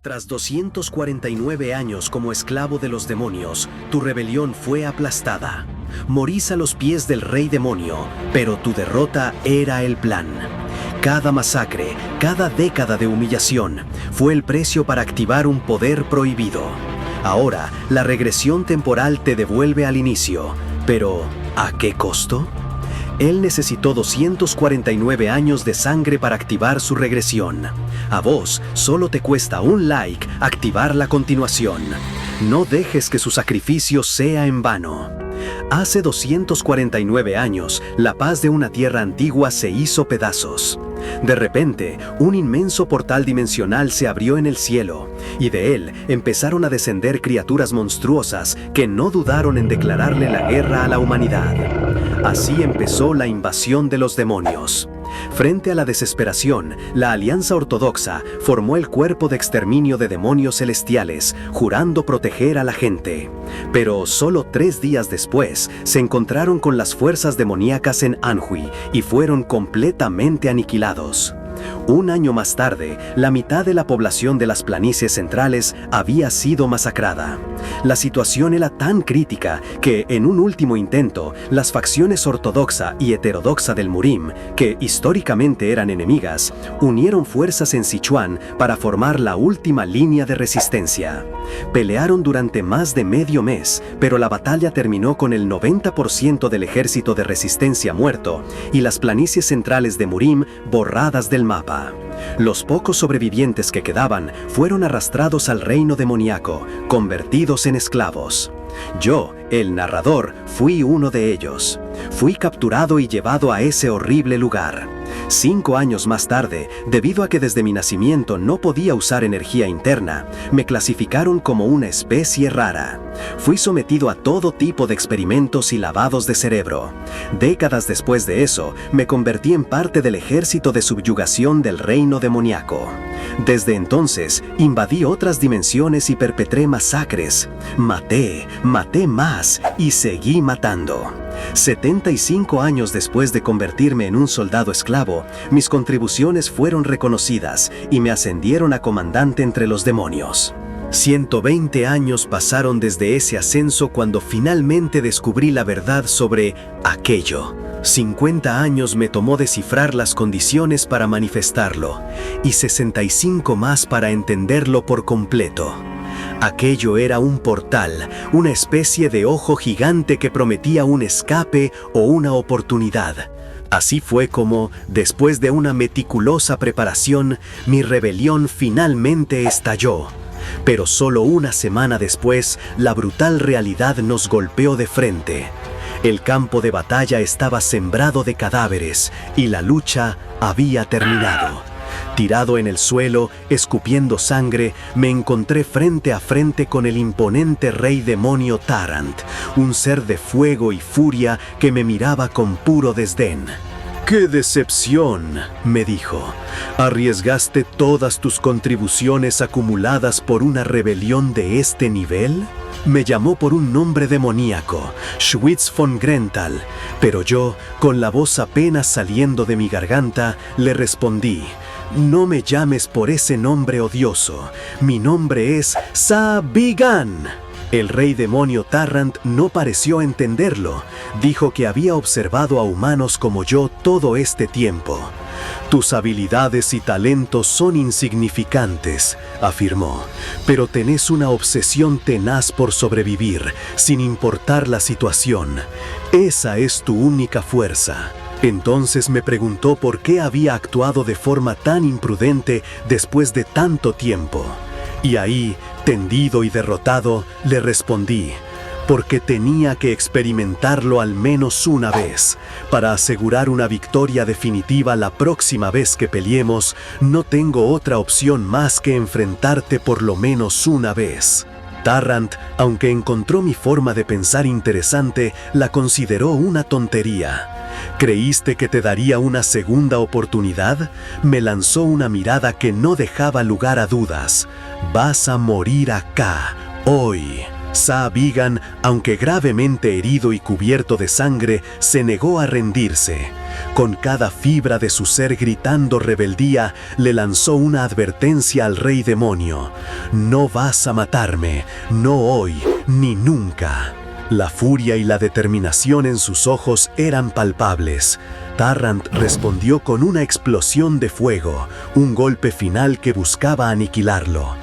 Tras 249 años como esclavo de los demonios, tu rebelión fue aplastada. Morís a los pies del rey demonio, pero tu derrota era el plan. Cada masacre, cada década de humillación, fue el precio para activar un poder prohibido. Ahora, la regresión temporal te devuelve al inicio, pero ¿a qué costo? Él necesitó 249 años de sangre para activar su regresión. A vos solo te cuesta un like activar la continuación. No dejes que su sacrificio sea en vano. Hace 249 años, la paz de una tierra antigua se hizo pedazos. De repente, un inmenso portal dimensional se abrió en el cielo, y de él empezaron a descender criaturas monstruosas que no dudaron en declararle la guerra a la humanidad. Así empezó la invasión de los demonios. Frente a la desesperación, la Alianza Ortodoxa formó el cuerpo de exterminio de demonios celestiales, jurando proteger a la gente. Pero solo 3 días después, se encontraron con las fuerzas demoníacas en Anhui y fueron completamente aniquilados. Un año más tarde, la mitad de la población de las planicies centrales había sido masacrada. La situación era tan crítica que, en un último intento, las facciones ortodoxa y heterodoxa del Murim, que históricamente eran enemigas, unieron fuerzas en Sichuan para formar la última línea de resistencia. Pelearon durante más de medio mes, pero la batalla terminó con el 90% del ejército de resistencia muerto y las planicies centrales de Murim borradas del mapa. Los pocos sobrevivientes que quedaban fueron arrastrados al reino demoníaco, convertidos en esclavos. Yo, el narrador, fui uno de ellos. Fui capturado y llevado a ese horrible lugar. 5 años más tarde, debido a que desde mi nacimiento no podía usar energía interna, me clasificaron como una especie rara. Fui sometido a todo tipo de experimentos y lavados de cerebro. Décadas después de eso, me convertí en parte del ejército de subyugación del reino demoníaco. Desde entonces, invadí otras dimensiones y perpetré masacres. Maté más y seguí matando. 75 años después de convertirme en un soldado esclavo, mis contribuciones fueron reconocidas y me ascendieron a comandante entre los demonios. 120 años pasaron desde ese ascenso cuando finalmente descubrí la verdad sobre aquello. 50 años me tomó descifrar las condiciones para manifestarlo, y 65 más para entenderlo por completo. Aquello era un portal, una especie de ojo gigante que prometía un escape o una oportunidad. Así fue como, después de una meticulosa preparación, mi rebelión finalmente estalló. Pero solo una semana después, la brutal realidad nos golpeó de frente. El campo de batalla estaba sembrado de cadáveres y la lucha había terminado. Tirado en el suelo, escupiendo sangre, me encontré frente a frente con el imponente rey demonio Tarant, un ser de fuego y furia que me miraba con puro desdén. ¡Qué decepción!, me dijo. ¿Arriesgaste todas tus contribuciones acumuladas por una rebelión de este nivel? Me llamó por un nombre demoníaco, Schwytz von Grental, pero yo, con la voz apenas saliendo de mi garganta, le respondí: no me llames por ese nombre odioso. Mi nombre es Sabigan. El rey demonio Tarant no pareció entenderlo. Dijo que había observado a humanos como yo todo este tiempo. Tus habilidades y talentos son insignificantes, afirmó, pero tenés una obsesión tenaz por sobrevivir, sin importar la situación. Esa es tu única fuerza. Entonces me preguntó por qué había actuado de forma tan imprudente después de tanto tiempo. Y ahí, tendido y derrotado, le respondí: porque tenía que experimentarlo al menos una vez. Para asegurar una victoria definitiva la próxima vez que peleemos, no tengo otra opción más que enfrentarte por lo menos una vez. Tarant, aunque encontró mi forma de pensar interesante, la consideró una tontería. ¿Creíste que te daría una segunda oportunidad? Me lanzó una mirada que no dejaba lugar a dudas. Vas a morir acá, hoy. Sabigan, aunque gravemente herido y cubierto de sangre, se negó a rendirse. Con cada fibra de su ser gritando rebeldía, le lanzó una advertencia al rey demonio. No vas a matarme, no hoy, ni nunca. La furia y la determinación en sus ojos eran palpables. Tarrant respondió con una explosión de fuego, un golpe final que buscaba aniquilarlo.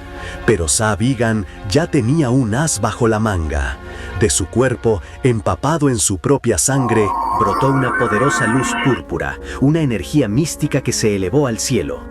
Pero Sabigan ya tenía un as bajo la manga. De su cuerpo, empapado en su propia sangre, brotó una poderosa luz púrpura, una energía mística que se elevó al cielo.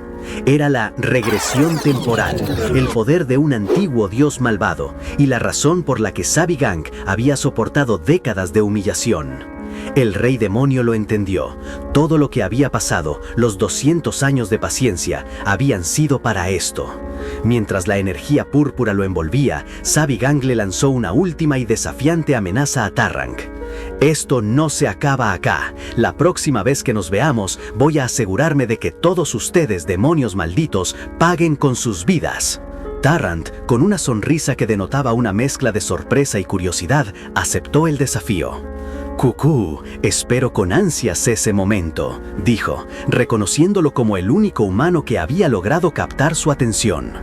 Era la regresión temporal, el poder de un antiguo dios malvado y la razón por la que Sabigan había soportado décadas de humillación. El rey demonio lo entendió. Todo lo que había pasado, los 200 años de paciencia, habían sido para esto. Mientras la energía púrpura lo envolvía, Sabigan le lanzó una última y desafiante amenaza a Tarrant. Esto no se acaba acá. La próxima vez que nos veamos, voy a asegurarme de que todos ustedes, demonios malditos, paguen con sus vidas. Tarrant, con una sonrisa que denotaba una mezcla de sorpresa y curiosidad, aceptó el desafío. Cucú, espero con ansias ese momento, dijo, reconociéndolo como el único humano que había logrado captar su atención.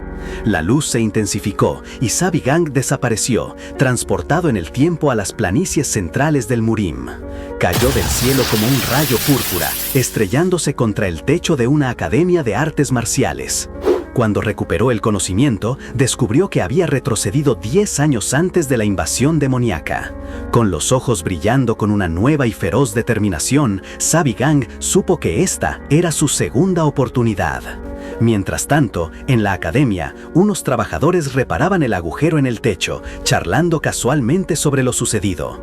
La luz se intensificó y Sabigan desapareció, transportado en el tiempo a las planicies centrales del Murim. Cayó del cielo como un rayo púrpura, estrellándose contra el techo de una academia de artes marciales. Cuando recuperó el conocimiento, descubrió que había retrocedido 10 años antes de la invasión demoníaca. Con los ojos brillando con una nueva y feroz determinación, Sabigan supo que esta era su segunda oportunidad. Mientras tanto, en la academia, unos trabajadores reparaban el agujero en el techo, charlando casualmente sobre lo sucedido.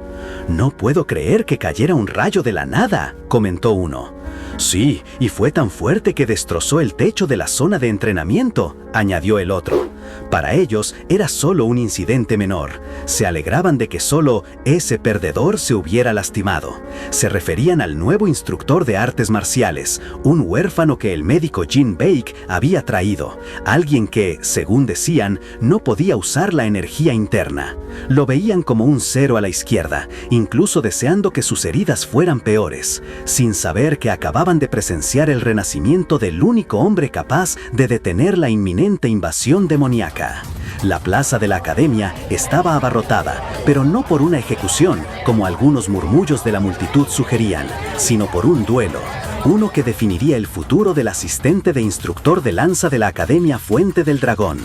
«No puedo creer que cayera un rayo de la nada», comentó uno. «Sí, y fue tan fuerte que destrozó el techo de la zona de entrenamiento», añadió el otro. Para ellos era solo un incidente menor. Se alegraban de que solo ese perdedor se hubiera lastimado. Se referían al nuevo instructor de artes marciales, un huérfano que el médico Jin Bake había traído, alguien que, según decían, no podía usar la energía interna. Lo veían como un cero a la izquierda, incluso deseando que sus heridas fueran peores, sin saber que acababan de presenciar el renacimiento del único hombre capaz de detener la inminente invasión demoníaca. La plaza de la academia estaba abarrotada, pero no por una ejecución, como algunos murmullos de la multitud sugerían, sino por un duelo, uno que definiría el futuro del asistente de instructor de lanza de la Academia Fuente del Dragón.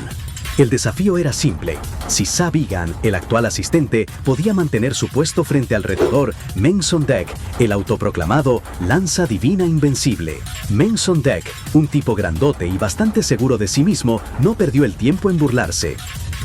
El desafío era simple. Si Sabigan, el actual asistente, podía mantener su puesto frente al retador Meng Sondek, el autoproclamado Lanza Divina Invencible. Meng Sondek, un tipo grandote y bastante seguro de sí mismo, no perdió el tiempo en burlarse.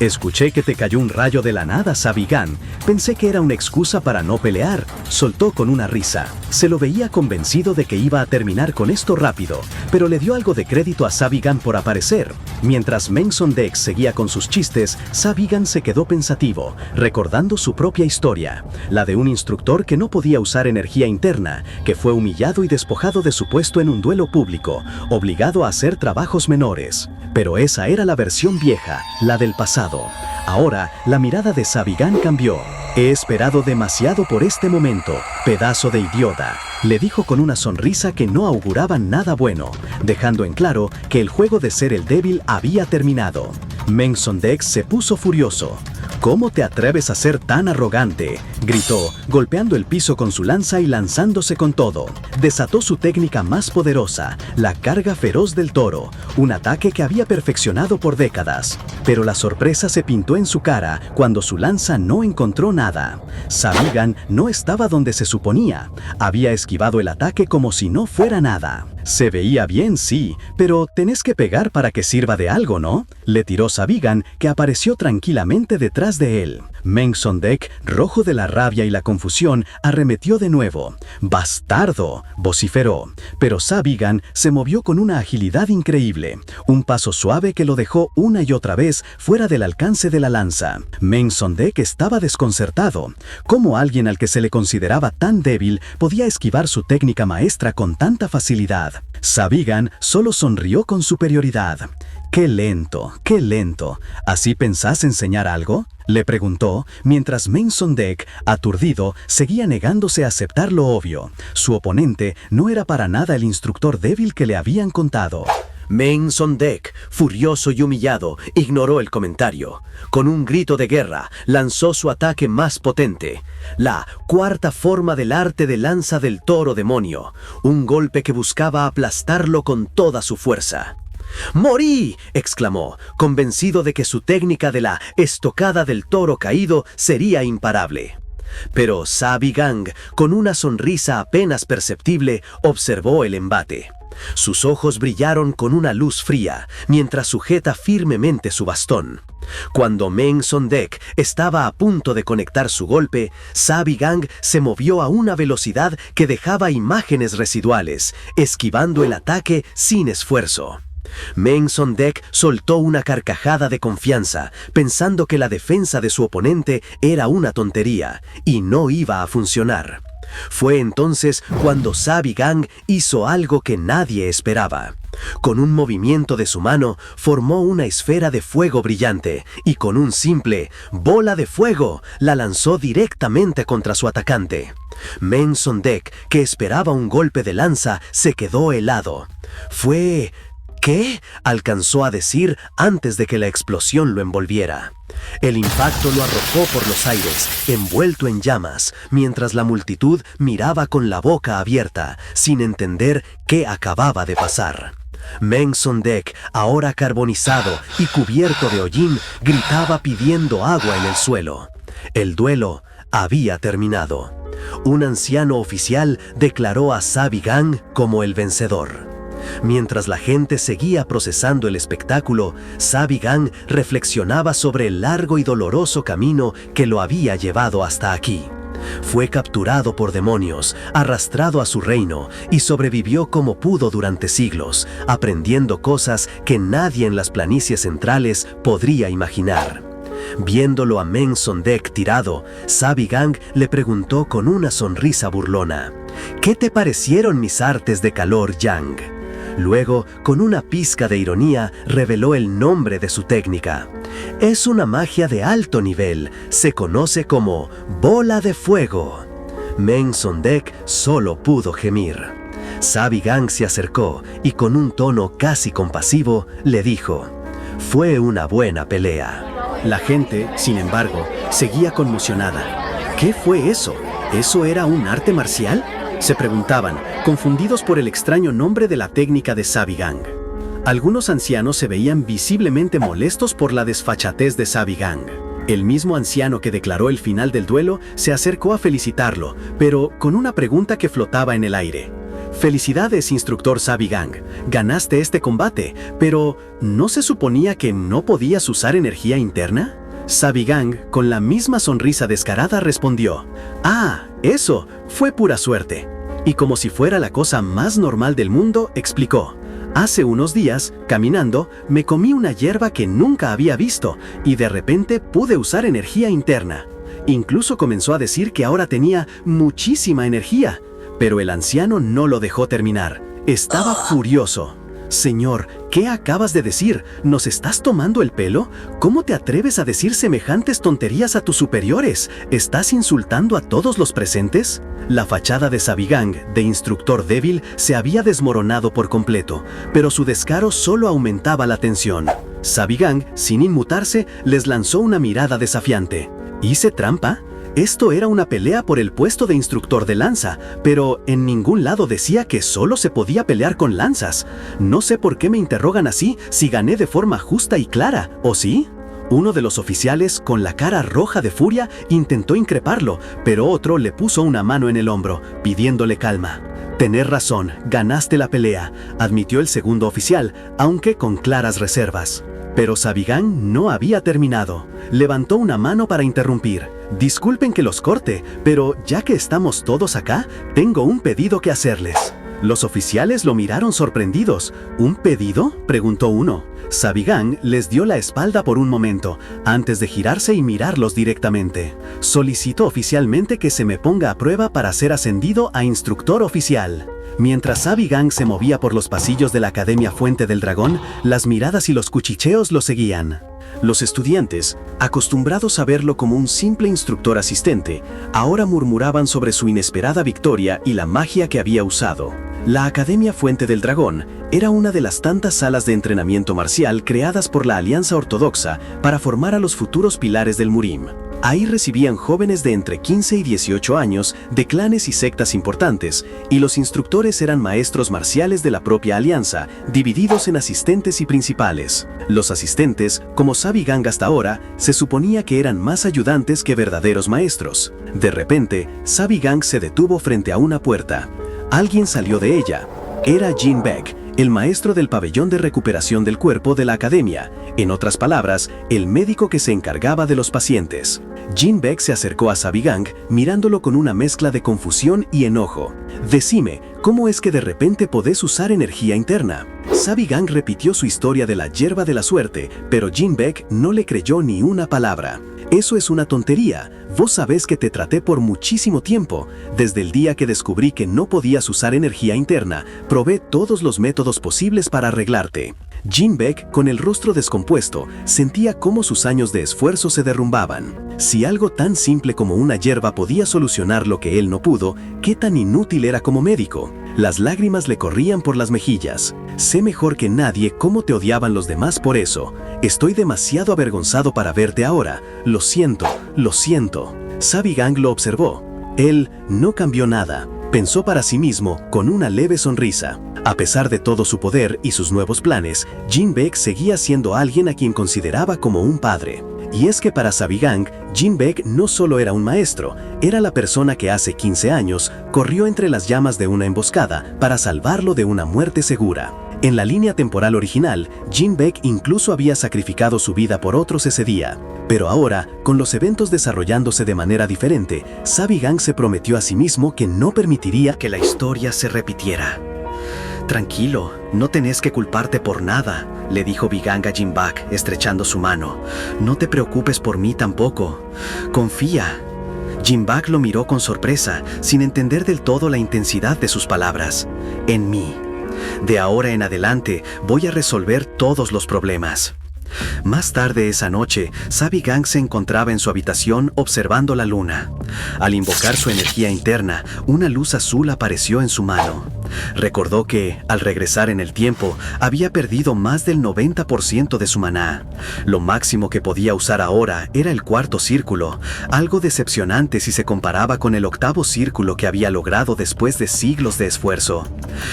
«Escuché que te cayó un rayo de la nada, Sabigan. Pensé que era una excusa para no pelear», soltó con una risa. Se lo veía convencido de que iba a terminar con esto rápido, pero le dio algo de crédito a Sabigan por aparecer. Mientras Meng Sondek seguía con sus chistes, Sabigan se quedó pensativo, recordando su propia historia, la de un instructor que no podía usar energía interna, que fue humillado y despojado de su puesto en un duelo público, obligado a hacer trabajos menores. Pero esa era la versión vieja, la del pasado. Ahora, la mirada de Sabigan cambió. «He esperado demasiado por este momento, pedazo de idiota», le dijo con una sonrisa que no auguraba nada bueno, dejando en claro que el juego de ser el débil había terminado. Meng Sondek se puso furioso. «¿Cómo te atreves a ser tan arrogante?», gritó, golpeando el piso con su lanza y lanzándose con todo. Desató su técnica más poderosa, la carga feroz del toro, un ataque que había perfeccionado por décadas. Pero la sorpresa se pintó en su cara cuando su lanza no encontró nada. Sabigan no estaba donde se suponía. Había esquivado el ataque como si no fuera nada. «Se veía bien, sí, pero tenés que pegar para que sirva de algo, ¿no?», le tiró Sabigan, que apareció tranquilamente detrás de él. Meng Sondek, rojo de la rabia y la confusión, arremetió de nuevo. «¡Bastardo!», vociferó. Pero Sabigan se movió con una agilidad increíble, un paso suave que lo dejó una y otra vez fuera del alcance de la lanza. Meng Sondek estaba desconcertado. ¿Cómo alguien al que se le consideraba tan débil podía esquivar su técnica maestra con tanta facilidad? Sabigan solo sonrió con superioridad. «Qué lento, qué lento. ¿Así pensás enseñar algo?», Le preguntó, mientras Meng Sondek, aturdido, seguía negándose a aceptar lo obvio. Su oponente no era para nada el instructor débil que le habían contado. Meng Sondek, furioso y humillado, ignoró el comentario. Con un grito de guerra, lanzó su ataque más potente. La cuarta forma del arte de lanza del toro demonio. Un golpe que buscaba aplastarlo con toda su fuerza. ¡Morí!, exclamó, convencido de que su técnica de la estocada del toro caído sería imparable. Pero Sabigang, con una sonrisa apenas perceptible, observó el embate. Sus ojos brillaron con una luz fría, mientras sujeta firmemente su bastón. Cuando Meng Sondek estaba a punto de conectar su golpe, Sabigang se movió a una velocidad que dejaba imágenes residuales, esquivando el ataque sin esfuerzo. Meng Sondek soltó una carcajada de confianza, pensando que la defensa de su oponente era una tontería y no iba a funcionar. Fue entonces cuando Sabigang hizo algo que nadie esperaba. Con un movimiento de su mano, formó una esfera de fuego brillante y con un simple bola de fuego la lanzó directamente contra su atacante. Meng Sondek, que esperaba un golpe de lanza, se quedó helado. ¿Qué?, alcanzó a decir antes de que la explosión lo envolviera. El impacto lo arrojó por los aires, envuelto en llamas, mientras la multitud miraba con la boca abierta, sin entender qué acababa de pasar. Meng Sondek, ahora carbonizado y cubierto de hollín, gritaba pidiendo agua en el suelo. El duelo había terminado. Un anciano oficial declaró a Sabigang como el vencedor. Mientras la gente seguía procesando el espectáculo, Sabigang reflexionaba sobre el largo y doloroso camino que lo había llevado hasta aquí. Fue capturado por demonios, arrastrado a su reino y sobrevivió como pudo durante siglos, aprendiendo cosas que nadie en las planicies centrales podría imaginar. Viéndolo a Meng Sondek tirado, Sabigang le preguntó con una sonrisa burlona: ¿Qué te parecieron mis artes de calor, Yang? Luego, con una pizca de ironía, reveló el nombre de su técnica. Es una magia de alto nivel, se conoce como bola de fuego. Meng Sondek solo pudo gemir. Sabigang se acercó y con un tono casi compasivo le dijo: fue una buena pelea. La gente, sin embargo, seguía conmocionada. ¿Qué fue eso? ¿Eso era un arte marcial?, se preguntaban, confundidos por el extraño nombre de la técnica de Sabigang. Algunos ancianos se veían visiblemente molestos por la desfachatez de Sabigang. El mismo anciano que declaró el final del duelo se acercó a felicitarlo, pero con una pregunta que flotaba en el aire. Felicidades, instructor Sabigang, ganaste este combate, pero ¿no se suponía que no podías usar energía interna? Sabigang, con la misma sonrisa descarada, respondió: ah, eso fue pura suerte. Y como si fuera la cosa más normal del mundo, explicó: hace unos días, caminando, me comí una hierba que nunca había visto y de repente pude usar energía interna. Incluso comenzó a decir que ahora tenía muchísima energía, pero el anciano no lo dejó terminar. Estaba furioso. Señor, ¿qué acabas de decir? ¿Nos estás tomando el pelo? ¿Cómo te atreves a decir semejantes tonterías a tus superiores? ¿Estás insultando a todos los presentes? La fachada de Sabigang, de instructor débil, se había desmoronado por completo, pero su descaro solo aumentaba la tensión. Sabigang, sin inmutarse, les lanzó una mirada desafiante. ¿Hice trampa? Esto era una pelea por el puesto de instructor de lanza, pero en ningún lado decía que solo se podía pelear con lanzas. No sé por qué me interrogan así si gané de forma justa y clara, ¿o sí? Uno de los oficiales, con la cara roja de furia, intentó increparlo, pero otro le puso una mano en el hombro, pidiéndole calma. Tenés razón, ganaste la pelea, admitió el segundo oficial, aunque con claras reservas. Pero Sabigang no había terminado. Levantó una mano para interrumpir. Disculpen que los corte, pero ya que estamos todos acá, tengo un pedido que hacerles. Los oficiales lo miraron sorprendidos. ¿Un pedido?, preguntó uno. Sabigang les dio la espalda por un momento, antes de girarse y mirarlos directamente. Solicito oficialmente que se me ponga a prueba para ser ascendido a instructor oficial. Mientras Sabigang se movía por los pasillos de la Academia Fuente del Dragón, las miradas y los cuchicheos lo seguían. Los estudiantes, acostumbrados a verlo como un simple instructor asistente, ahora murmuraban sobre su inesperada victoria y la magia que había usado. La Academia Fuente del Dragón era una de las tantas salas de entrenamiento marcial creadas por la Alianza Ortodoxa para formar a los futuros pilares del Murim. Ahí recibían jóvenes de entre 15 y 18 años de clanes y sectas importantes, y los instructores eran maestros marciales de la propia alianza, divididos en asistentes y principales. Los asistentes, como sabe Gang hasta ahora, se suponía que eran más ayudantes que verdaderos maestros. De repente, Sabi Gang se detuvo frente a una puerta. Alguien salió de ella. Era Jin Beck, el maestro del pabellón de recuperación del cuerpo de la academia, en otras palabras, el médico que se encargaba de los pacientes. Jin Beck se acercó a Sabi Gang mirándolo con una mezcla de confusión y enojo. «Decime, ¿cómo es que de repente podés usar energía interna?» Sabi Gang repitió su historia de la hierba de la suerte, pero Jin Beck no le creyó ni una palabra. «Eso es una tontería. Vos sabés que te traté por muchísimo tiempo. Desde el día que descubrí que no podías usar energía interna, probé todos los métodos posibles para arreglarte». Jin Beck, con el rostro descompuesto, sentía cómo sus años de esfuerzo se derrumbaban. Si algo tan simple como una hierba podía solucionar lo que él no pudo, ¿qué tan inútil era como médico? Las lágrimas le corrían por las mejillas. «Sé mejor que nadie cómo te odiaban los demás por eso. Estoy demasiado avergonzado para verte ahora. Lo siento, lo siento». Sabi Gang lo observó. Él no cambió nada. Pensó para sí mismo con una leve sonrisa. A pesar de todo su poder y sus nuevos planes, Jin Beck seguía siendo alguien a quien consideraba como un padre. Y es que para Sabi Gang, Jin Beck no solo era un maestro, era la persona que hace 15 años corrió entre las llamas de una emboscada para salvarlo de una muerte segura. En la línea temporal original, Jin Beck incluso había sacrificado su vida por otros ese día. Pero ahora, con los eventos desarrollándose de manera diferente, Sabi Gang se prometió a sí mismo que no permitiría que la historia se repitiera. «Tranquilo, no tenés que culparte por nada», le dijo Vigang a Jin Beck, estrechando su mano. «No te preocupes por mí tampoco. Confía». Jin Beck lo miró con sorpresa, sin entender del todo la intensidad de sus palabras. «En mí. De ahora en adelante voy a resolver todos los problemas». Más tarde esa noche, Sabi Gang se encontraba en su habitación observando la luna. Al invocar su energía interna, una luz azul apareció en su mano. Recordó que, al regresar en el tiempo, había perdido más del 90% de su maná. Lo máximo que podía usar ahora era el cuarto círculo, algo decepcionante si se comparaba con el octavo círculo que había logrado después de siglos de esfuerzo.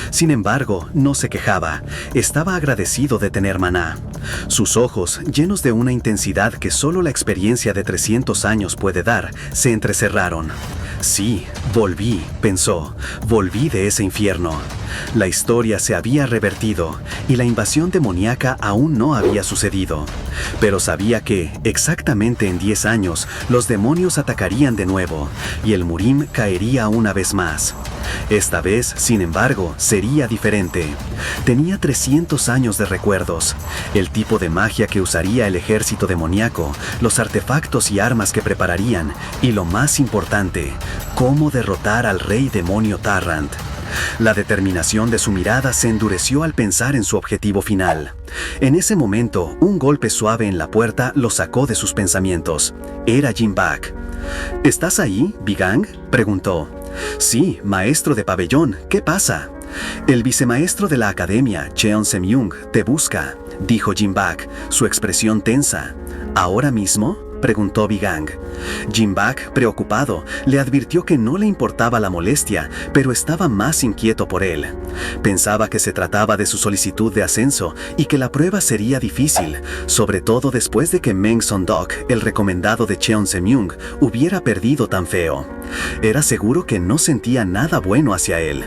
Sin embargo, no se quejaba, estaba agradecido de tener maná. Sus ojos, llenos de una intensidad que solo la experiencia de 300 años puede dar, se entrecerraron. «Sí, volví», pensó, «volví de ese infierno». La historia se había revertido y la invasión demoníaca aún no había sucedido. Pero sabía que, exactamente en 10 años, los demonios atacarían de nuevo y el Murim caería una vez más. Esta vez, sin embargo, sería diferente. Tenía 300 años de recuerdos, el tipo de magia que usaría el ejército demoníaco, los artefactos y armas que prepararían, y lo más importante, cómo derrotar al rey demonio Tarrant. La determinación de su mirada se endureció al pensar en su objetivo final. En ese momento, un golpe suave en la puerta lo sacó de sus pensamientos. Era Jin Beck. «¿Estás ahí, Vigang?», preguntó. «Sí, maestro de pabellón, ¿qué pasa?» «El vicemaestro de la academia, Cheon Semyung, te busca», dijo Jin Beck, su expresión tensa. «¿Ahora mismo?», preguntó Vigang. Jin Beck, preocupado, le advirtió que no le importaba la molestia, pero estaba más inquieto por él. Pensaba que se trataba de su solicitud de ascenso y que la prueba sería difícil, sobre todo después de que Meng Sondok, el recomendado de Cheon Semyung, hubiera perdido tan feo. Era seguro que no sentía nada bueno hacia él.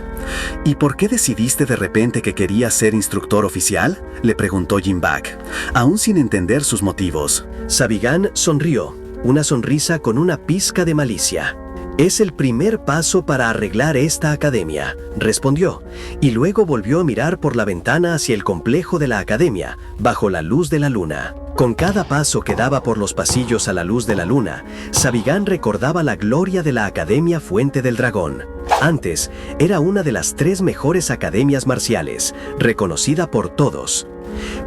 «¿Y por qué decidiste de repente que querías ser instructor oficial?», le preguntó Jin Beck, aún sin entender sus motivos. Sabi Gang sonrió, una sonrisa con una pizca de malicia. «Es el primer paso para arreglar esta academia», respondió, y luego volvió a mirar por la ventana hacia el complejo de la academia, bajo la luz de la luna. Con cada paso que daba por los pasillos a la luz de la luna, Sabi Gang recordaba la gloria de la Academia Fuente del Dragón. Antes, era una de las 3 mejores academias marciales, reconocida por todos.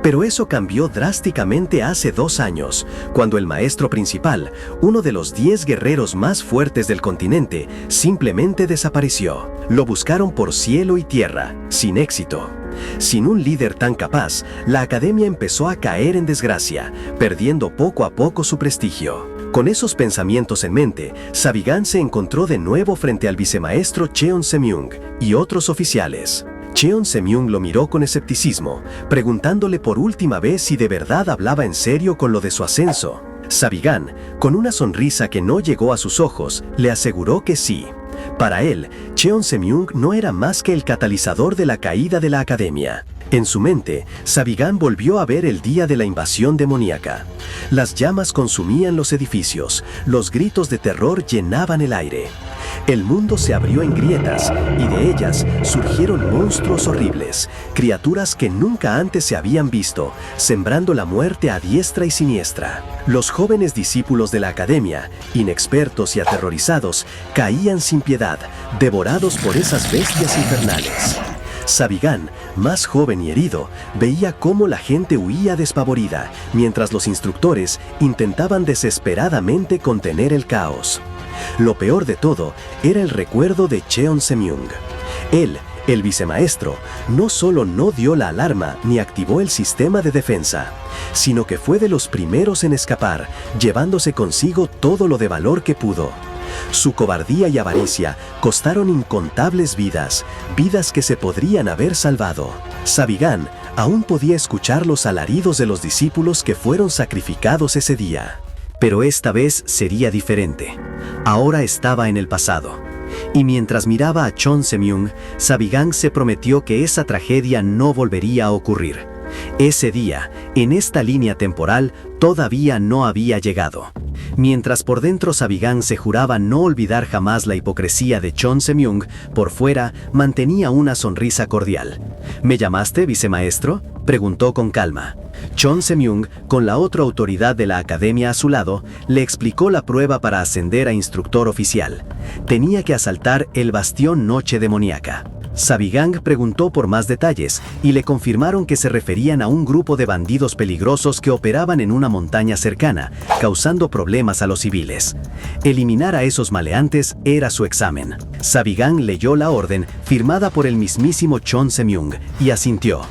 Pero eso cambió drásticamente hace 2 años, cuando el maestro principal, uno de los 10 guerreros más fuertes del continente, simplemente desapareció. Lo buscaron por cielo y tierra, sin éxito. Sin un líder tan capaz, la academia empezó a caer en desgracia, perdiendo poco a poco su prestigio. Con esos pensamientos en mente, Savigan se encontró de nuevo frente al vicemaestro Cheon Semyung y otros oficiales. Cheon Semyung lo miró con escepticismo, preguntándole por última vez si de verdad hablaba en serio con lo de su ascenso. Savigan, con una sonrisa que no llegó a sus ojos, le aseguró que sí. Para él, Cheon Semyung no era más que el catalizador de la caída de la academia. En su mente, Savigan volvió a ver el día de la invasión demoníaca. Las llamas consumían los edificios, los gritos de terror llenaban el aire. El mundo se abrió en grietas y de ellas surgieron monstruos horribles, criaturas que nunca antes se habían visto, sembrando la muerte a diestra y siniestra. Los jóvenes discípulos de la academia, inexpertos y aterrorizados, caían sin piedad, devorados por esas bestias infernales. Savigan, más joven y herido, veía cómo la gente huía despavorida, mientras los instructores intentaban desesperadamente contener el caos. Lo peor de todo era el recuerdo de Cheon Semyung. Él, el vicemaestro, no solo no dio la alarma ni activó el sistema de defensa, sino que fue de los primeros en escapar, llevándose consigo todo lo de valor que pudo. Su cobardía y avaricia costaron incontables vidas, vidas que se podrían haber salvado. Savigan aún podía escuchar los alaridos de los discípulos que fueron sacrificados ese día. Pero esta vez sería diferente. Ahora estaba en el pasado. Y mientras miraba a Cheon Semyung, Savigan se prometió que esa tragedia no volvería a ocurrir. Ese día, en esta línea temporal, todavía no había llegado. Mientras por dentro Savigan se juraba no olvidar jamás la hipocresía de Cheon Semyung, por fuera mantenía una sonrisa cordial. ¿Me llamaste, vicemaestro?, preguntó con calma. Cheon Semyung, con la otra autoridad de la academia a su lado, le explicó la prueba para ascender a instructor oficial. Tenía que asaltar el bastión Noche Demoníaca. Savigan preguntó por más detalles y le confirmaron que se referían a un grupo de bandidos peligrosos que operaban en una montaña cercana, causando problemas a los civiles. Eliminar a esos maleantes era su examen. Savigan leyó la orden firmada por el mismísimo Cheon Semyung y asintió.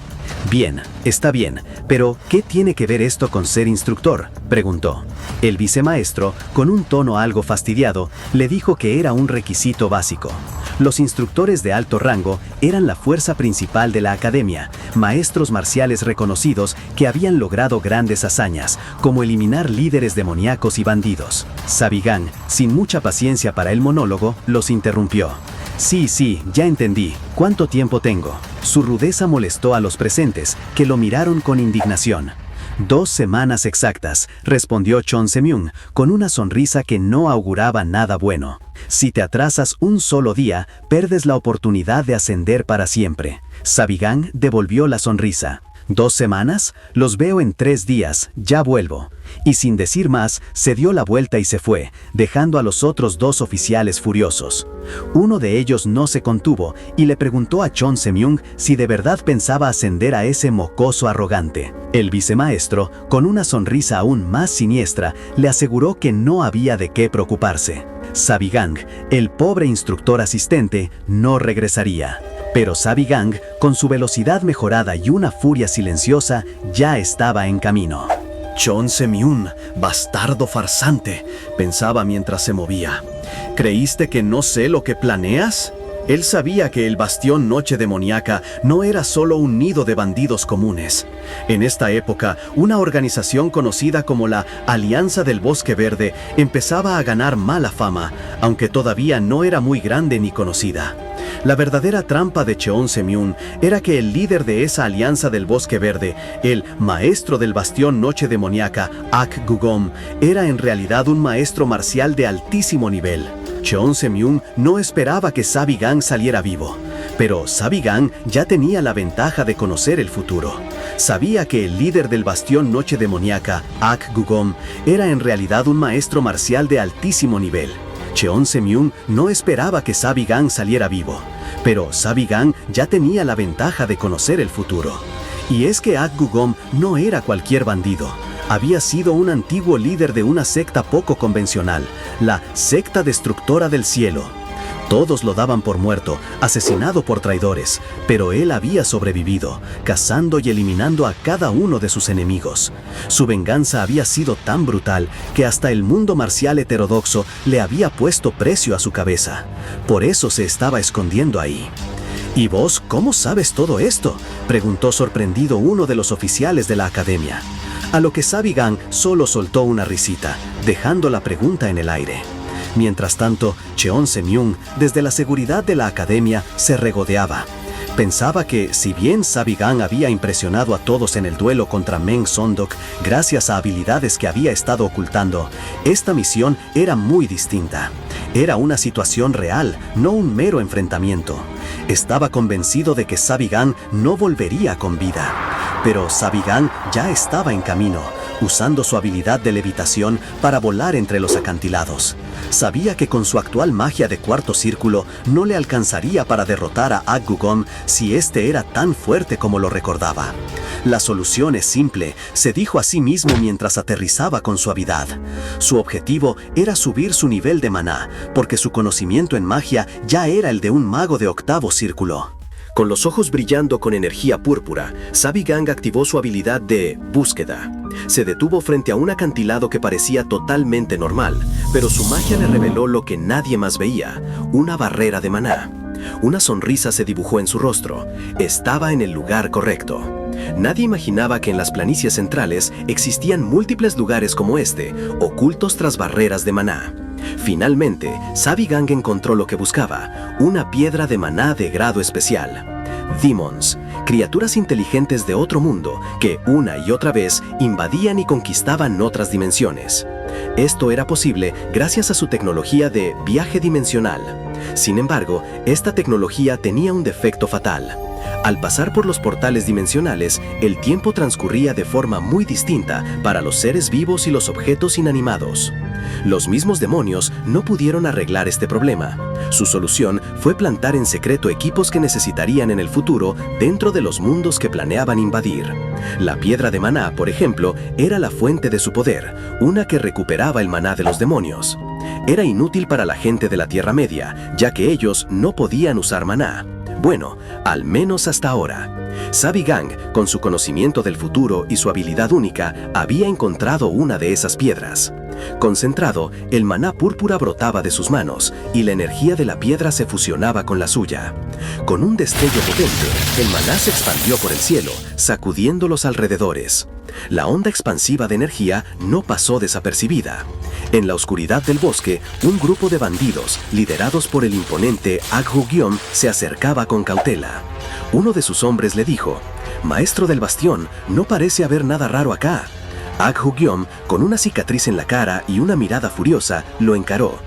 Bien, está bien, pero ¿qué tiene que ver esto con ser instructor?, preguntó. El vicemaestro, con un tono algo fastidiado, le dijo que era un requisito básico. Los instructores de alto rango eran la fuerza principal de la academia, maestros marciales reconocidos que habían logrado grandes hazañas, como eliminar líderes demoníacos y bandidos. Savigan, sin mucha paciencia para el monólogo, los interrumpió. Sí, ya entendí. ¿Cuánto tiempo tengo? Su rudeza molestó a los presentes, que lo miraron con indignación. 2 semanas exactas, respondió Cheon Semyung, con una sonrisa que no auguraba nada bueno. Si te atrasas un solo día, perdes la oportunidad de ascender para siempre. Savigan devolvió la sonrisa. 2 semanas, los veo en 3 días, ya vuelvo. Y sin decir más, se dio la vuelta y se fue, dejando a los otros 2 oficiales furiosos. Uno de ellos no se contuvo y le preguntó a Cheon Semyung si de verdad pensaba ascender a ese mocoso arrogante. El vicemaestro, con una sonrisa aún más siniestra, le aseguró que no había de qué preocuparse. Savigan, el pobre instructor asistente, no regresaría. Pero Savigan, con su velocidad mejorada y una furia silenciosa, ya estaba en camino. Cheon Semyung, bastardo farsante, pensaba mientras se movía. ¿Creíste que no sé lo que planeas? Él sabía que el bastión Noche Demoníaca no era solo un nido de bandidos comunes. En esta época, una organización conocida como la Alianza del Bosque Verde empezaba a ganar mala fama, aunque todavía no era muy grande ni conocida. La verdadera trampa de Cheon Semyung era que el líder de esa Alianza del Bosque Verde, el maestro del bastión Noche Demoníaca, Ak Gugom, era en realidad un maestro marcial de altísimo nivel. Cheon Semyung no esperaba que Savigan saliera vivo, pero Savigan ya tenía la ventaja de conocer el futuro. Sabía que el líder del bastión Noche Demoníaca, Ak Gugom, era en realidad un maestro marcial de altísimo nivel. Cheon Semyung no esperaba que Savigan saliera vivo, pero Savigan ya tenía la ventaja de conocer el futuro. Y es que Akgugom no era cualquier bandido. Había sido un antiguo líder de una secta poco convencional, la Secta Destructora del Cielo. Todos lo daban por muerto, asesinado por traidores, pero él había sobrevivido, cazando y eliminando a cada uno de sus enemigos. Su venganza había sido tan brutal que hasta el mundo marcial heterodoxo le había puesto precio a su cabeza. Por eso se estaba escondiendo ahí. ¿Y vos cómo sabes todo esto?, preguntó sorprendido uno de los oficiales de la academia. A lo que Savigan solo soltó una risita, dejando la pregunta en el aire. Mientras tanto, Cheon Se-myung, desde la seguridad de la academia, se regodeaba. Pensaba que, si bien Savigan había impresionado a todos en el duelo contra Meng Sondok gracias a habilidades que había estado ocultando, esta misión era muy distinta. Era una situación real, no un mero enfrentamiento. Estaba convencido de que Savigan no volvería con vida. Pero Savigan ya estaba en camino, usando su habilidad de levitación para volar entre los acantilados. Sabía que con su actual magia de cuarto círculo no le alcanzaría para derrotar a Akgugom si este era tan fuerte como lo recordaba. La solución es simple, se dijo a sí mismo mientras aterrizaba con suavidad. Su objetivo era subir su nivel de maná, porque su conocimiento en magia ya era el de un mago de octavo círculo. Con los ojos brillando con energía púrpura, Savigan activó su habilidad de búsqueda. Se detuvo frente a un acantilado que parecía totalmente normal, pero su magia le reveló lo que nadie más veía, una barrera de maná. Una sonrisa se dibujó en su rostro. Estaba en el lugar correcto. Nadie imaginaba que en las planicies centrales existían múltiples lugares como este, ocultos tras barreras de maná. Finalmente, Savigan encontró lo que buscaba, una piedra de maná de grado especial. Demons, criaturas inteligentes de otro mundo que una y otra vez invadían y conquistaban otras dimensiones. Esto era posible gracias a su tecnología de viaje dimensional. Sin embargo, esta tecnología tenía un defecto fatal. Al pasar por los portales dimensionales, el tiempo transcurría de forma muy distinta para los seres vivos y los objetos inanimados. Los mismos demonios no pudieron arreglar este problema. Su solución fue plantar en secreto equipos que necesitarían en el futuro dentro de los mundos que planeaban invadir. La piedra de maná, por ejemplo, era la fuente de su poder, una que recuperaba el maná de los demonios. Era inútil para la gente de la Tierra Media, ya que ellos no podían usar maná. Bueno, al menos hasta ahora. Savigan, con su conocimiento del futuro y su habilidad única, había encontrado una de esas piedras. Concentrado, el maná púrpura brotaba de sus manos y la energía de la piedra se fusionaba con la suya. Con un destello potente, el maná se expandió por el cielo, sacudiendo los alrededores. La onda expansiva de energía no pasó desapercibida. En la oscuridad del bosque, un grupo de bandidos, liderados por el imponente Akgugom, se acercaba con cautela. Uno de sus hombres le dijo: «Maestro del bastión, no parece haber nada raro acá». Akgugom, con una cicatriz en la cara y una mirada furiosa, lo encaró.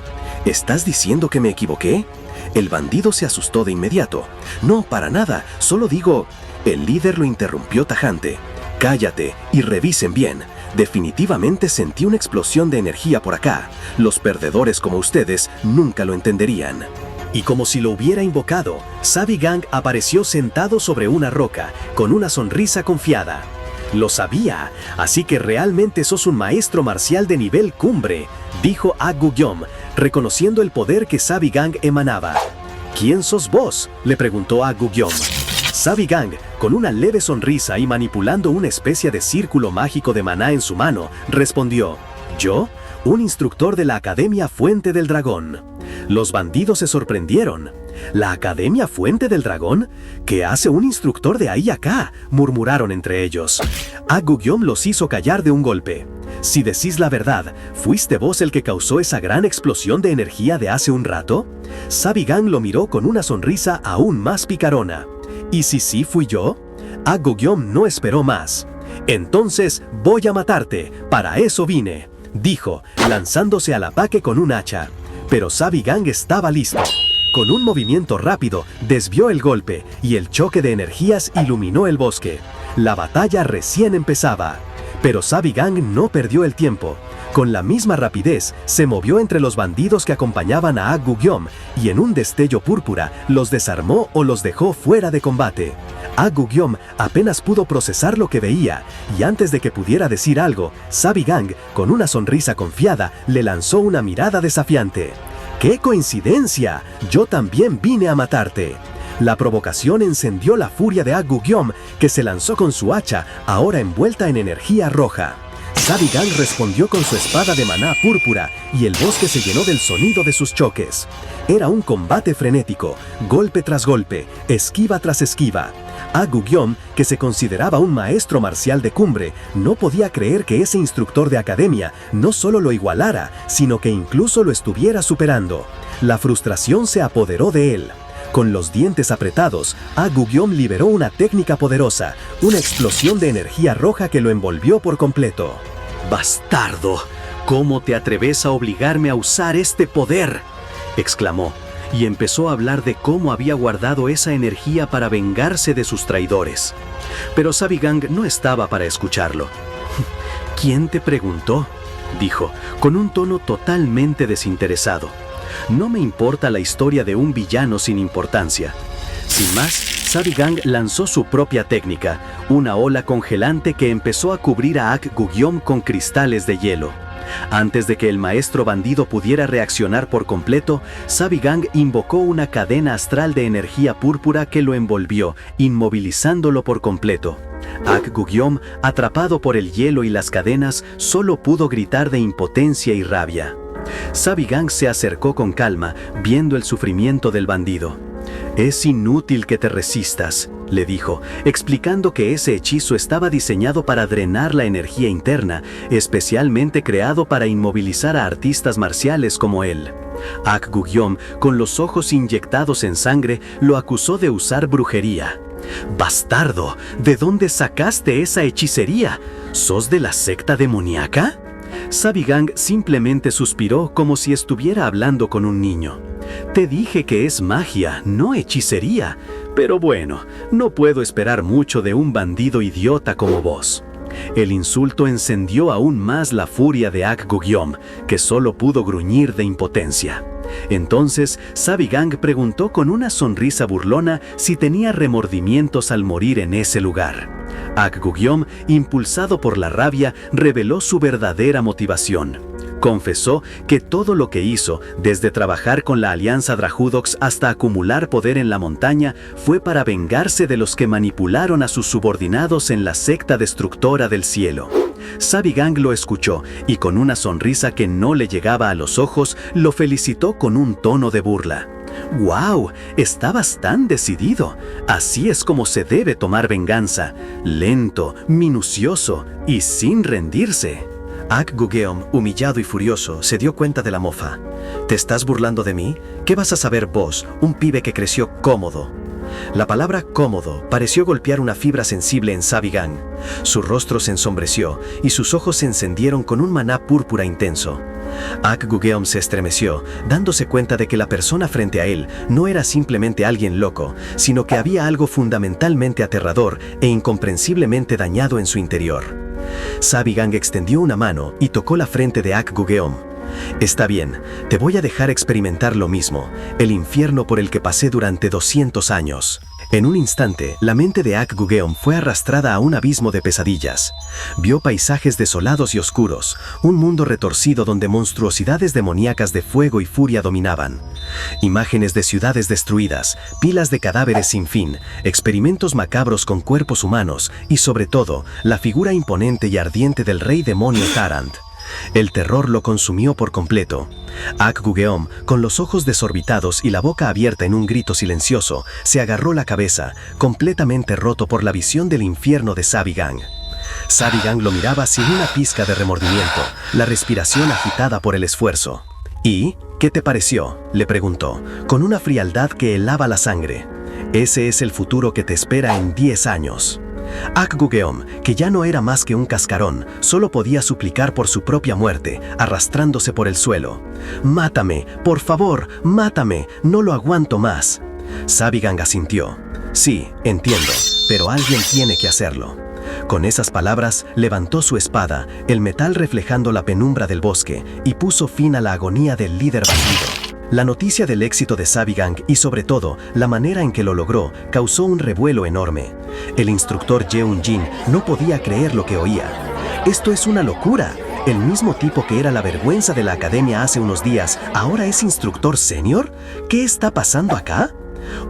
«¿Estás diciendo que me equivoqué?». El bandido se asustó de inmediato. «No, para nada, solo digo...». El líder lo interrumpió tajante. «Cállate y revisen bien. Definitivamente sentí una explosión de energía por acá. Los perdedores como ustedes nunca lo entenderían». Y como si lo hubiera invocado, Savigan apareció sentado sobre una roca, con una sonrisa confiada. «Lo sabía, así que realmente sos un maestro marcial de nivel cumbre», dijo Akgugom, reconociendo el poder que Savigan emanaba. «¿Quién sos vos?», le preguntó Akgugom. Savigan, con una leve sonrisa y manipulando una especie de círculo mágico de maná en su mano, respondió: «¿Yo? Un instructor de la Academia Fuente del Dragón». Los bandidos se sorprendieron. «¿La Academia Fuente del Dragón? ¿Qué hace un instructor de ahí acá?», murmuraron entre ellos. Akgugom los hizo callar de un golpe. «Si decís la verdad, ¿fuiste vos el que causó esa gran explosión de energía de hace un rato?». Savigan lo miró con una sonrisa aún más picarona. «¿Y si sí fui yo?». Akgugom no esperó más. «Entonces voy a matarte, para eso vine», dijo, lanzándose al ataque con un hacha. Pero Savigan estaba listo. Con un movimiento rápido, desvió el golpe y el choque de energías iluminó el bosque. La batalla recién empezaba. Pero Savigan no perdió el tiempo. Con la misma rapidez, se movió entre los bandidos que acompañaban a Akgugom y en un destello púrpura los desarmó o los dejó fuera de combate. Gugyom apenas pudo procesar lo que veía, y antes de que pudiera decir algo, Sabigang, con una sonrisa confiada, le lanzó una mirada desafiante. ¡Qué coincidencia! Yo también vine a matarte. La provocación encendió la furia de Gugyom, que se lanzó con su hacha, ahora envuelta en energía roja. Sabigang respondió con su espada de maná púrpura, y el bosque se llenó del sonido de sus choques. Era un combate frenético, golpe tras golpe, esquiva tras esquiva. Gugyom, que se consideraba un maestro marcial de cumbre, no podía creer que ese instructor de academia no solo lo igualara, sino que incluso lo estuviera superando. La frustración se apoderó de él. Con los dientes apretados, Gugyom liberó una técnica poderosa, una explosión de energía roja que lo envolvió por completo. «¡Bastardo! ¿Cómo te atreves a obligarme a usar este poder?», exclamó, y empezó a hablar de cómo había guardado esa energía para vengarse de sus traidores. Pero Sabigang no estaba para escucharlo. «¿Quién te preguntó?», dijo, con un tono totalmente desinteresado. «No me importa la historia de un villano sin importancia». Sin más, Sabigang lanzó su propia técnica, una ola congelante que empezó a cubrir a Gugyom con cristales de hielo. Antes de que el maestro bandido pudiera reaccionar por completo, Sabigang invocó una cadena astral de energía púrpura que lo envolvió, inmovilizándolo por completo. Gugyom, atrapado por el hielo y las cadenas, solo pudo gritar de impotencia y rabia. Sabigang se acercó con calma, viendo el sufrimiento del bandido. «Es inútil que te resistas», le dijo, explicando que ese hechizo estaba diseñado para drenar la energía interna, especialmente creado para inmovilizar a artistas marciales como él. Gugyom, con los ojos inyectados en sangre, lo acusó de usar brujería. «¡Bastardo! ¿De dónde sacaste esa hechicería? ¿Sos de la secta demoníaca?». Sabigang simplemente suspiró como si estuviera hablando con un niño. «Te dije que es magia, no hechicería. Pero bueno, no puedo esperar mucho de un bandido idiota como vos». El insulto encendió aún más la furia de Gugyom, que solo pudo gruñir de impotencia. Entonces, Sabigang preguntó con una sonrisa burlona si tenía remordimientos al morir en ese lugar. Gugyom, impulsado por la rabia, reveló su verdadera motivación. Confesó que todo lo que hizo, desde trabajar con la Alianza Drahudox hasta acumular poder en la montaña, fue para vengarse de los que manipularon a sus subordinados en la secta destructora del cielo. Sabigang lo escuchó y con una sonrisa que no le llegaba a los ojos, lo felicitó con un tono de burla. «¡Wow! Estabas tan decidido. Así es como se debe tomar venganza. Lento, minucioso y sin rendirse». Gugyom, humillado y furioso, se dio cuenta de la mofa. «¿Te estás burlando de mí? ¿Qué vas a saber vos, un pibe que creció cómodo?». La palabra cómodo pareció golpear una fibra sensible en Sabigang. Su rostro se ensombreció y sus ojos se encendieron con un maná púrpura intenso. Gugyom se estremeció, dándose cuenta de que la persona frente a él no era simplemente alguien loco, sino que había algo fundamentalmente aterrador e incomprensiblemente dañado en su interior. Sabigang extendió una mano y tocó la frente de Gugyom. «Está bien, te voy a dejar experimentar lo mismo, el infierno por el que pasé durante 200 años». En un instante, la mente de Gugyom fue arrastrada a un abismo de pesadillas. Vio paisajes desolados y oscuros, un mundo retorcido donde monstruosidades demoníacas de fuego y furia dominaban. Imágenes de ciudades destruidas, pilas de cadáveres sin fin, experimentos macabros con cuerpos humanos y, sobre todo, la figura imponente y ardiente del rey demonio Tarant. El terror lo consumió por completo. Gugyom, con los ojos desorbitados y la boca abierta en un grito silencioso, se agarró la cabeza, completamente roto por la visión del infierno de Sabigang. Sabigang lo miraba sin una pizca de remordimiento, la respiración agitada por el esfuerzo. «¿Y qué te pareció?», le preguntó, con una frialdad que helaba la sangre. «Ese es el futuro que te espera en 10 años». Gugyom, que ya no era más que un cascarón, solo podía suplicar por su propia muerte, arrastrándose por el suelo. «Mátame, por favor, mátame, no lo aguanto más». Sabigang asintió. «Sí, entiendo, pero alguien tiene que hacerlo». Con esas palabras, levantó su espada, el metal reflejando la penumbra del bosque, y puso fin a la agonía del líder bandido. La noticia del éxito de Sabigang y sobre todo la manera en que lo logró causó un revuelo enorme. El instructor Jeon-jin no podía creer lo que oía. ¡Esto es una locura! El mismo tipo que era la vergüenza de la academia hace unos días, ¿ahora es instructor senior? ¿Qué está pasando acá?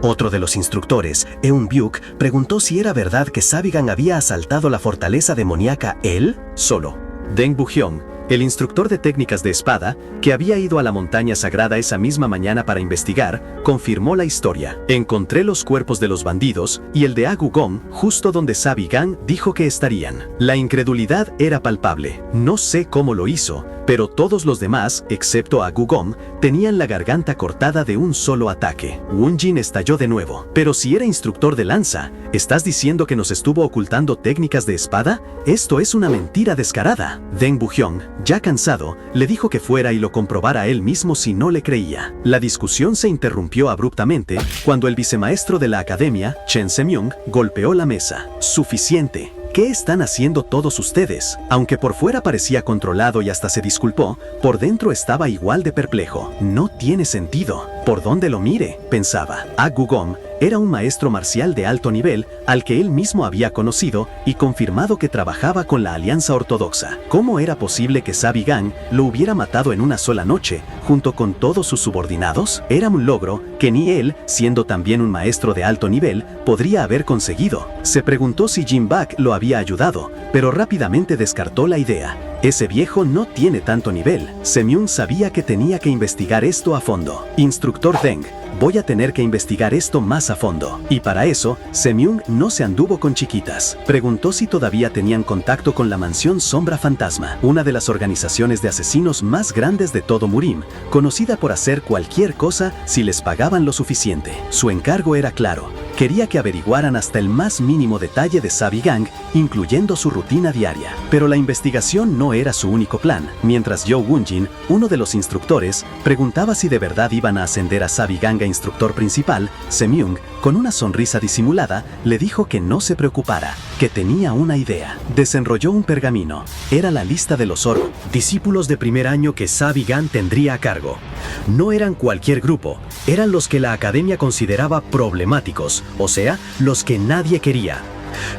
Otro de los instructores, Eun-byuk, preguntó si era verdad que Sabigang había asaltado la fortaleza demoníaca él solo. Deng Bu-hyung, el instructor de técnicas de espada, que había ido a la montaña sagrada esa misma mañana para investigar, confirmó la historia. Encontré los cuerpos de los bandidos y el de Agugong justo donde Sabigang dijo que estarían. La incredulidad era palpable. No sé cómo lo hizo, pero todos los demás, excepto Agugong, tenían la garganta cortada de un solo ataque. Won-jin estalló de nuevo. Pero si era instructor de lanza, ¿estás diciendo que nos estuvo ocultando técnicas de espada? Esto es una mentira descarada. Deng Bu-hyung, ya cansado, le dijo que fuera y lo comprobara él mismo si no le creía. La discusión se interrumpió abruptamente cuando el vicemaestro de la academia, Chen Se-myung, golpeó la mesa. Suficiente. ¿Qué están haciendo todos ustedes? Aunque por fuera parecía controlado y hasta se disculpó, por dentro estaba igual de perplejo. No tiene sentido. ¿Por dónde lo mire?, pensaba. Agugong era un maestro marcial de alto nivel al que él mismo había conocido y confirmado que trabajaba con la Alianza Ortodoxa. ¿Cómo era posible que Sabigang lo hubiera matado en una sola noche, junto con todos sus subordinados? Era un logro que ni él, siendo también un maestro de alto nivel, podría haber conseguido. Se preguntó si Jin-bak lo había ayudado, pero rápidamente descartó la idea. Ese viejo no tiene tanto nivel. Se-myung sabía que tenía que investigar esto a fondo. Instructor Deng, voy a tener que investigar esto más a fondo. Y para eso, Se-myung no se anduvo con chiquitas. Preguntó si todavía tenían contacto con la mansión Sombra Fantasma, una de las organizaciones de asesinos más grandes de todo Murim, conocida por hacer cualquier cosa si les pagaban lo suficiente. Su encargo era claro. Quería que averiguaran hasta el más mínimo detalle de Sabigang, incluyendo su rutina diaria. Pero la investigación no era su único plan. Mientras Yo Won-jin, uno de los instructores, preguntaba si de verdad iban a ascender a Sabigang a instructor principal, Se-myung, con una sonrisa disimulada, le dijo que no se preocupara, que tenía una idea. Desenrolló un pergamino. Era la lista de los discípulos de primer año que Sabigang tendría a cargo. No eran cualquier grupo, eran los que la academia consideraba problemáticos, o sea, los que nadie quería.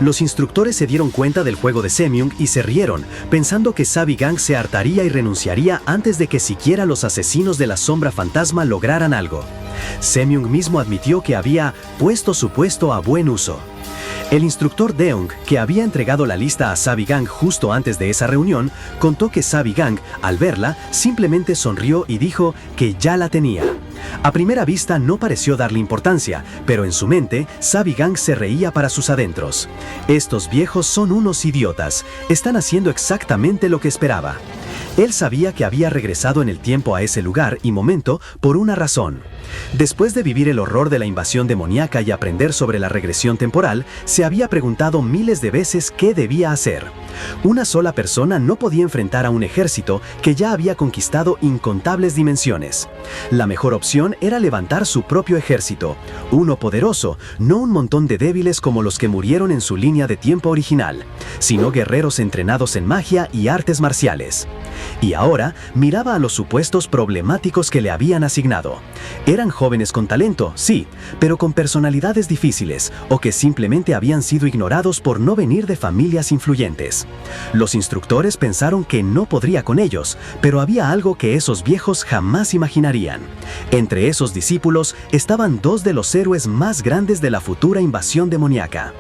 Los instructores se dieron cuenta del juego de Se-myung y se rieron, pensando que Sabigang se hartaría y renunciaría antes de que siquiera los asesinos de la Sombra Fantasma lograran algo. Se-myung mismo admitió que había puesto su puesto a buen uso. El instructor Deong, que había entregado la lista a Sabigang justo antes de esa reunión, contó que Sabigang, al verla, simplemente sonrió y dijo que ya la tenía. A primera vista no pareció darle importancia, pero en su mente, Sabigang se reía para sus adentros. Estos viejos son unos idiotas, están haciendo exactamente lo que esperaba. Él sabía que había regresado en el tiempo a ese lugar y momento por una razón. Después de vivir el horror de la invasión demoníaca y aprender sobre la regresión temporal, se había preguntado miles de veces qué debía hacer. Una sola persona no podía enfrentar a un ejército que ya había conquistado incontables dimensiones. La mejor opción era levantar su propio ejército, uno poderoso, no un montón de débiles como los que murieron en su línea de tiempo original, sino guerreros entrenados en magia y artes marciales. Y ahora miraba a los supuestos problemáticos que le habían asignado. Eran jóvenes con talento, sí, pero con personalidades difíciles o que simplemente habían sido ignorados por no venir de familias influyentes. Los instructores pensaron que no podría con ellos, pero había algo que esos viejos jamás imaginarían. Entre esos discípulos estaban dos de los héroes más grandes de la futura invasión demoníaca.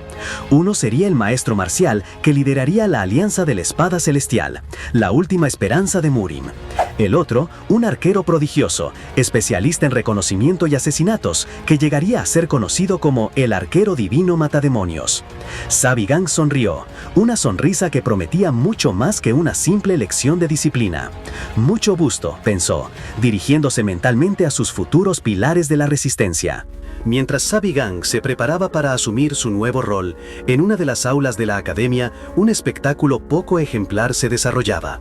Uno sería el maestro marcial que lideraría la Alianza de la Espada Celestial, la última esperanza de Murim. El otro, un arquero prodigioso, especialista en reconocimiento y asesinatos, que llegaría a ser conocido como el arquero divino matademonios. Sabigang sonrió, una sonrisa que prometía mucho más que una simple lección de disciplina. Mucho gusto, pensó, dirigiéndose mentalmente a sus futuros pilares de la resistencia. Mientras Sabigang se preparaba para asumir su nuevo rol, en una de las aulas de la academia, un espectáculo poco ejemplar se desarrollaba.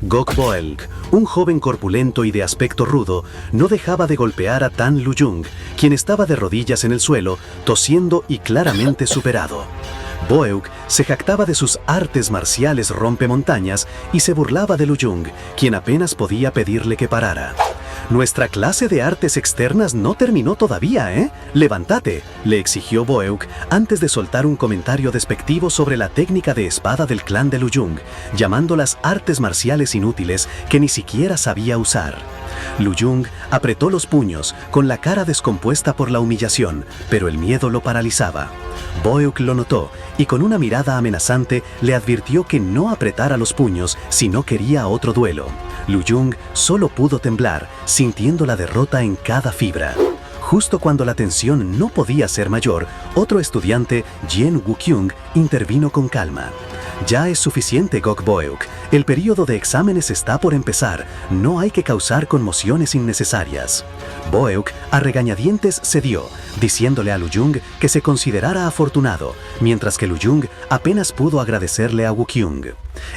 Gok Boelg, un joven corpulento y de aspecto rudo, no dejaba de golpear a Tan Lu-jung, quien estaba de rodillas en el suelo, tosiendo y claramente superado. Boeuk se jactaba de sus artes marciales rompemontañas y se burlaba de Lu-jung, quien apenas podía pedirle que parara. Nuestra clase de artes externas no terminó todavía, ¿eh? Levántate, le exigió Boeuk antes de soltar un comentario despectivo sobre la técnica de espada del clan de Luyung, llamándolas artes marciales inútiles que ni siquiera sabía usar. Luyung apretó los puños, con la cara descompuesta por la humillación, pero el miedo lo paralizaba. Boeuk lo notó y con una mirada amenazante le advirtió que no apretara los puños si no quería otro duelo. Luyung solo pudo temblar, sintiendo la derrota en cada fibra. Justo cuando la tensión no podía ser mayor, otro estudiante, Jin Woo-kyung, intervino con calma. Ya es suficiente, Gok Boeuk. El período de exámenes está por empezar. No hay que causar conmociones innecesarias. Boeuk, a regañadientes, cedió, diciéndole a Luyung que se considerara afortunado, mientras que Luyung apenas pudo agradecerle a Woo-kyung.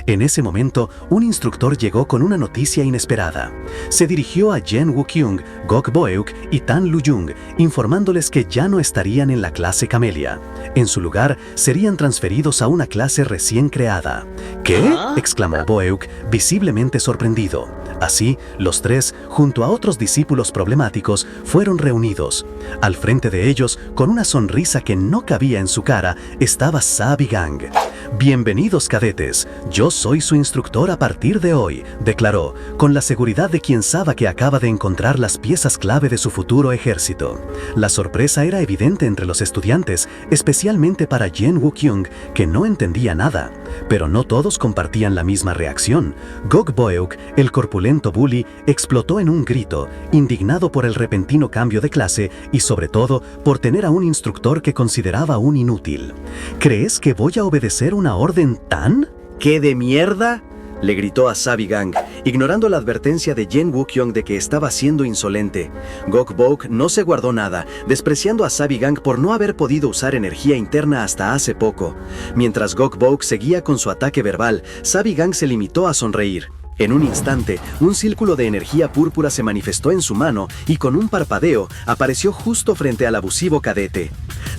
En ese momento, un instructor llegó con una noticia inesperada. Se dirigió a Jin Woo-kyung, Gok Boeuk y Tan Luyung, informándoles que ya no estarían en la clase Camelia. En su lugar, serían transferidos a una clase recién creada. ¿Qué?, exclamó Boeuk, visiblemente sorprendido. Así, los tres, junto a otros discípulos problemáticos, fueron reunidos. Al frente de ellos, con una sonrisa que no cabía en su cara, estaba Sabi-gang. «Bienvenidos, cadetes. Yo soy su instructor a partir de hoy», declaró, con la seguridad de quien sabe que acaba de encontrar las piezas clave de su futuro ejército. La sorpresa era evidente entre los estudiantes, especialmente para Jin Woo-kyung, que no entendía nada. Pero no todos compartían la misma reacción. Gok Boeuk, el corpulento bully, explotó en un grito, indignado por el repentino cambio de clase y sobre todo por tener a un instructor que consideraba un inútil. «¿Crees que voy a obedecer una orden tan...?» ¿Qué de mierda?, le gritó a Sabi-gang, ignorando la advertencia de Jin Woo-kyung de que estaba siendo insolente. Gok Boeuk no se guardó nada, despreciando a Sabi-gang por no haber podido usar energía interna hasta hace poco. Mientras Gok Boeuk seguía con su ataque verbal, Sabi-gang se limitó a sonreír. En un instante, un círculo de energía púrpura se manifestó en su mano y con un parpadeo apareció justo frente al abusivo cadete.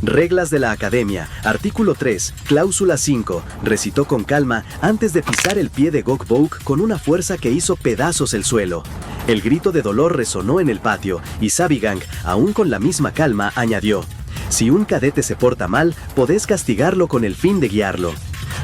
«Reglas de la Academia, artículo 3, cláusula 5», recitó con calma antes de pisar el pie de Gok Boeuk con una fuerza que hizo pedazos el suelo. El grito de dolor resonó en el patio y Sabi-gang, aún con la misma calma, añadió: «Si un cadete se porta mal, podés castigarlo con el fin de guiarlo».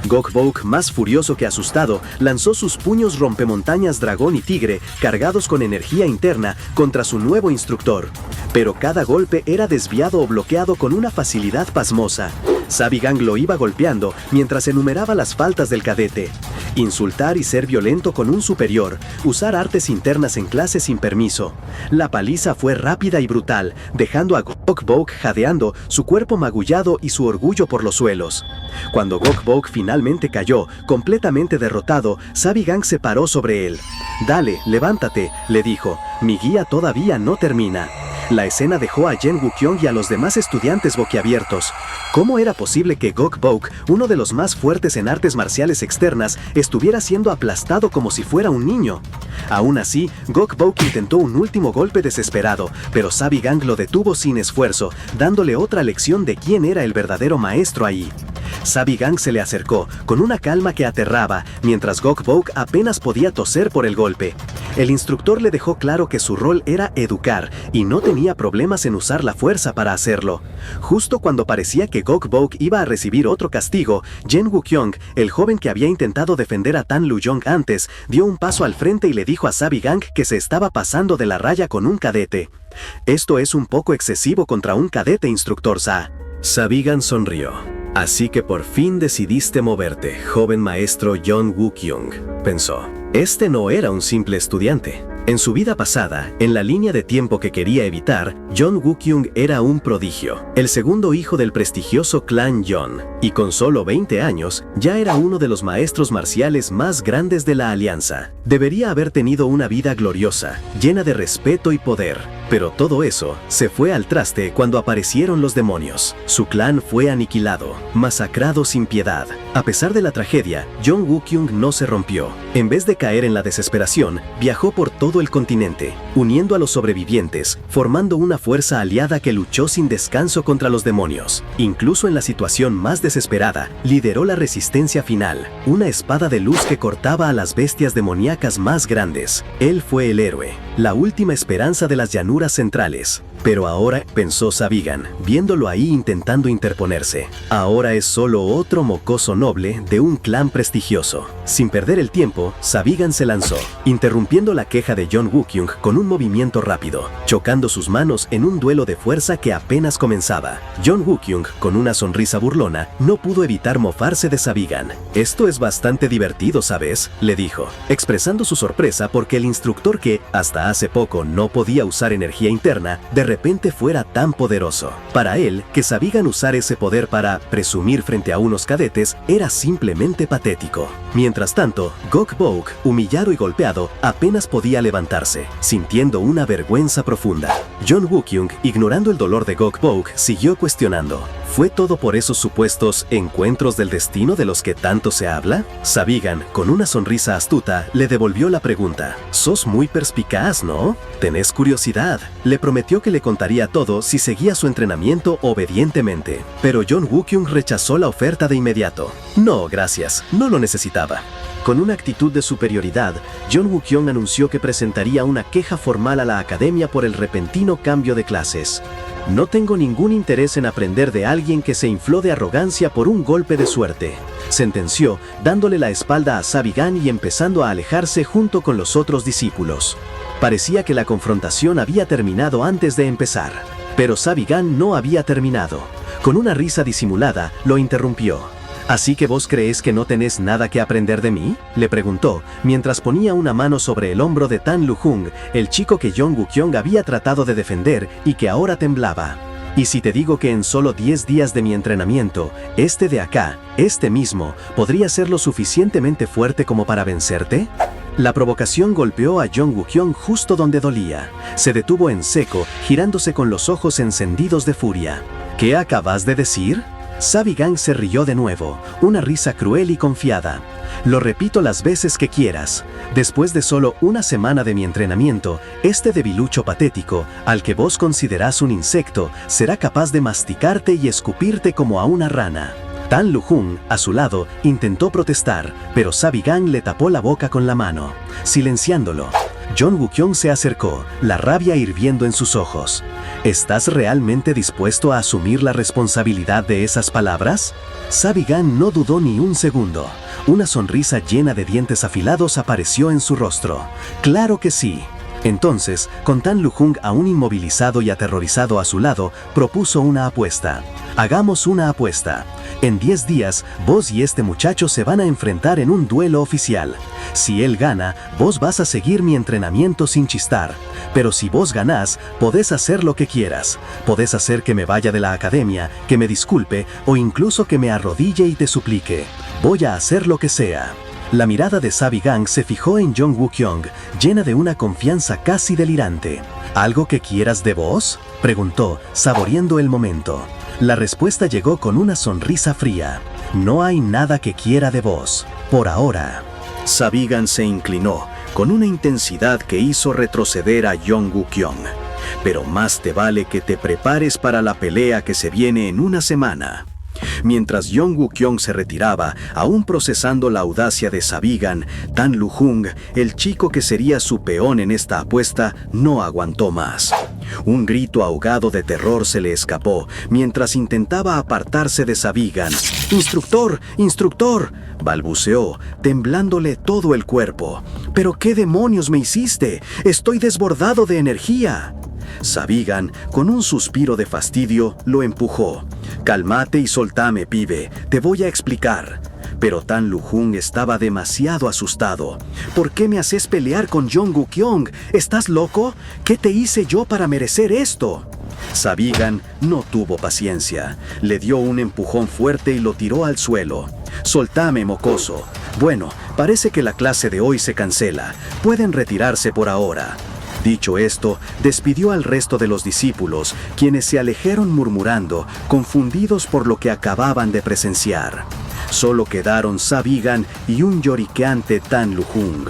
Gok Boeuk, más furioso que asustado, lanzó sus puños rompemontañas dragón y tigre, cargados con energía interna, contra su nuevo instructor. Pero cada golpe era desviado o bloqueado con una facilidad pasmosa. Sabi-gang lo iba golpeando mientras enumeraba las faltas del cadete. Insultar y ser violento con un superior, usar artes internas en clase sin permiso. La paliza fue rápida y brutal, dejando a Gok Boeuk jadeando, su cuerpo magullado y su orgullo por los suelos. Cuando Gok Boeuk finalmente cayó, completamente derrotado, Sabi-gang se paró sobre él. «Dale, levántate», le dijo, «mi guía todavía no termina». La escena dejó a Jin Woo-kyung y a los demás estudiantes boquiabiertos. ¿Cómo era posible que Gok Boeuk, uno de los más fuertes en artes marciales externas, estuviera siendo aplastado como si fuera un niño? Aún así, Gok Boeuk intentó un último golpe desesperado, pero Sabi-gang lo detuvo sin esfuerzo, dándole otra lección de quién era el verdadero maestro ahí. Sabi-gang se le acercó, con una calma que aterraba, mientras Gok Boeuk apenas podía toser por el golpe. El instructor le dejó claro que su rol era educar, y no tenía problemas en usar la fuerza para hacerlo. Justo cuando parecía que Gok Boeuk iba a recibir otro castigo, Jin Woo-kyung, el joven que había intentado defender a Tan Luyung antes, dio un paso al frente y le dijo a Sabi-gang que se estaba pasando de la raya con un cadete. «Esto es un poco excesivo contra un cadete, instructor Sa». Sabi-gang sonrió. «Así que por fin decidiste moverte, joven maestro Jin Woo-kyung», pensó. Este no era un simple estudiante. En su vida pasada, en la línea de tiempo que quería evitar, Jin Woo-kyung era un prodigio, el segundo hijo del prestigioso clan Jeon, y con solo 20 años, ya era uno de los maestros marciales más grandes de la alianza. Debería haber tenido una vida gloriosa, llena de respeto y poder, Pero todo eso se fue al traste cuando aparecieron los demonios. Su clan fue aniquilado, masacrado sin piedad. A pesar de la tragedia, Jung Woo-kyung no se rompió. En vez de caer en la desesperación, viajó por todo el continente, uniendo a los sobrevivientes, formando una fuerza aliada que luchó sin descanso contra los demonios. Incluso en la situación más desesperada, lideró la resistencia final, una espada de luz que cortaba a las bestias demoníacas más grandes. Él fue el héroe, la última esperanza de las llanuras centrales. Pero ahora, pensó Sabigan, viéndolo ahí intentando interponerse, ahora es solo otro mocoso noble de un clan prestigioso. Sin perder el tiempo, Sabigan se lanzó, interrumpiendo la queja de Jung Woo-kyung con un movimiento rápido, chocando sus manos en un duelo de fuerza que apenas comenzaba. Jung Woo-kyung, con una sonrisa burlona, no pudo evitar mofarse de Sabigan. «Esto es bastante divertido, ¿sabes?», le dijo, expresando su sorpresa porque el instructor que, hasta hace poco, no podía usar energía interna, de repente fuera tan poderoso. Para él, que Sabigan usar ese poder para presumir frente a unos cadetes era simplemente patético. Mientras tanto, Gok-Bouk, humillado y golpeado, apenas podía levantarse, sintiendo una vergüenza profunda. Jung Woo-kyung, ignorando el dolor de Gok-Bouk, siguió cuestionando. ¿Fue todo por esos supuestos encuentros del destino de los que tanto se habla? Sabigan, con una sonrisa astuta, le devolvió la pregunta. «Sos muy perspicaz, ¿no? Tenés curiosidad». Le prometió que le contaría todo si seguía su entrenamiento obedientemente. Pero Jung Woo-kyung rechazó la oferta de inmediato. «No, gracias, no lo necesitaba». Con una actitud de superioridad, Jung Woo-kyung anunció que presentaría una queja formal a la academia por el repentino cambio de clases. «No tengo ningún interés en aprender de alguien que se infló de arrogancia por un golpe de suerte», sentenció, dándole la espalda a Sabigan y empezando a alejarse junto con los otros discípulos. Parecía que la confrontación había terminado antes de empezar. Pero Sabigan no había terminado. Con una risa disimulada, lo interrumpió. «¿Así que vos creés que no tenés nada que aprender de mí?», le preguntó, mientras ponía una mano sobre el hombro de Tan Lu-jung, el chico que Jung Woo-kyung había tratado de defender y que ahora temblaba. «¿Y si te digo que en solo 10 días de mi entrenamiento, este de acá, este mismo, podría ser lo suficientemente fuerte como para vencerte?». La provocación golpeó a Jung Woo-kyung justo donde dolía. Se detuvo en seco, girándose con los ojos encendidos de furia. «¿Qué acabas de decir?». Sabigan se rió de nuevo, una risa cruel y confiada. «Lo repito las veces que quieras. Después de solo una semana de mi entrenamiento, este debilucho patético, al que vos considerás un insecto, será capaz de masticarte y escupirte como a una rana». Tan Lu-jung, a su lado, intentó protestar, pero Sabigan le tapó la boca con la mano, silenciándolo. Jung Woo-kyung se acercó, la rabia hirviendo en sus ojos. «¿Estás realmente dispuesto a asumir la responsabilidad de esas palabras?». Sabigan no dudó ni un segundo. Una sonrisa llena de dientes afilados apareció en su rostro. «Claro que sí». Entonces, con Tan Lu-jung aún inmovilizado y aterrorizado a su lado, propuso una apuesta. «Hagamos una apuesta. En 10 días, vos y este muchacho se van a enfrentar en un duelo oficial. Si él gana, vos vas a seguir mi entrenamiento sin chistar. Pero si vos ganás, podés hacer lo que quieras. Podés hacer que me vaya de la academia, que me disculpe o incluso que me arrodille y te suplique. Voy a hacer lo que sea». La mirada de Sabigan se fijó en Jung Woo-kyung, llena de una confianza casi delirante. «¿Algo que quieras de vos?», preguntó, saboreando el momento. La respuesta llegó con una sonrisa fría. «No hay nada que quiera de vos, por ahora». Sabigan se inclinó, con una intensidad que hizo retroceder a Jung Woo-kyung. «Pero más te vale que te prepares para la pelea que se viene en una semana». Mientras Jung Woo-kyung se retiraba, aún procesando la audacia de Sabigan, Tan Lu-jung, el chico que sería su peón en esta apuesta, no aguantó más. Un grito ahogado de terror se le escapó, mientras intentaba apartarse de Sabigan. «¡Instructor! ¡Instructor!», balbuceó, temblándole todo el cuerpo. «¿Pero qué demonios me hiciste? Estoy desbordado de energía». Sabigan, con un suspiro de fastidio, lo empujó. «Cálmate y soltame, pibe, te voy a explicar». Pero Tan Lu-jung estaba demasiado asustado. «¿Por qué me haces pelear con Jung Woo-kyung? ¿Estás loco? ¿Qué te hice yo para merecer esto?». Sabigan no tuvo paciencia. Le dio un empujón fuerte y lo tiró al suelo. «Soltame, mocoso. Bueno, parece que la clase de hoy se cancela. Pueden retirarse por ahora». Dicho esto, despidió al resto de los discípulos, quienes se alejaron murmurando, confundidos por lo que acababan de presenciar. Solo quedaron Sabigan y un lloriqueante Tan Lu Jung.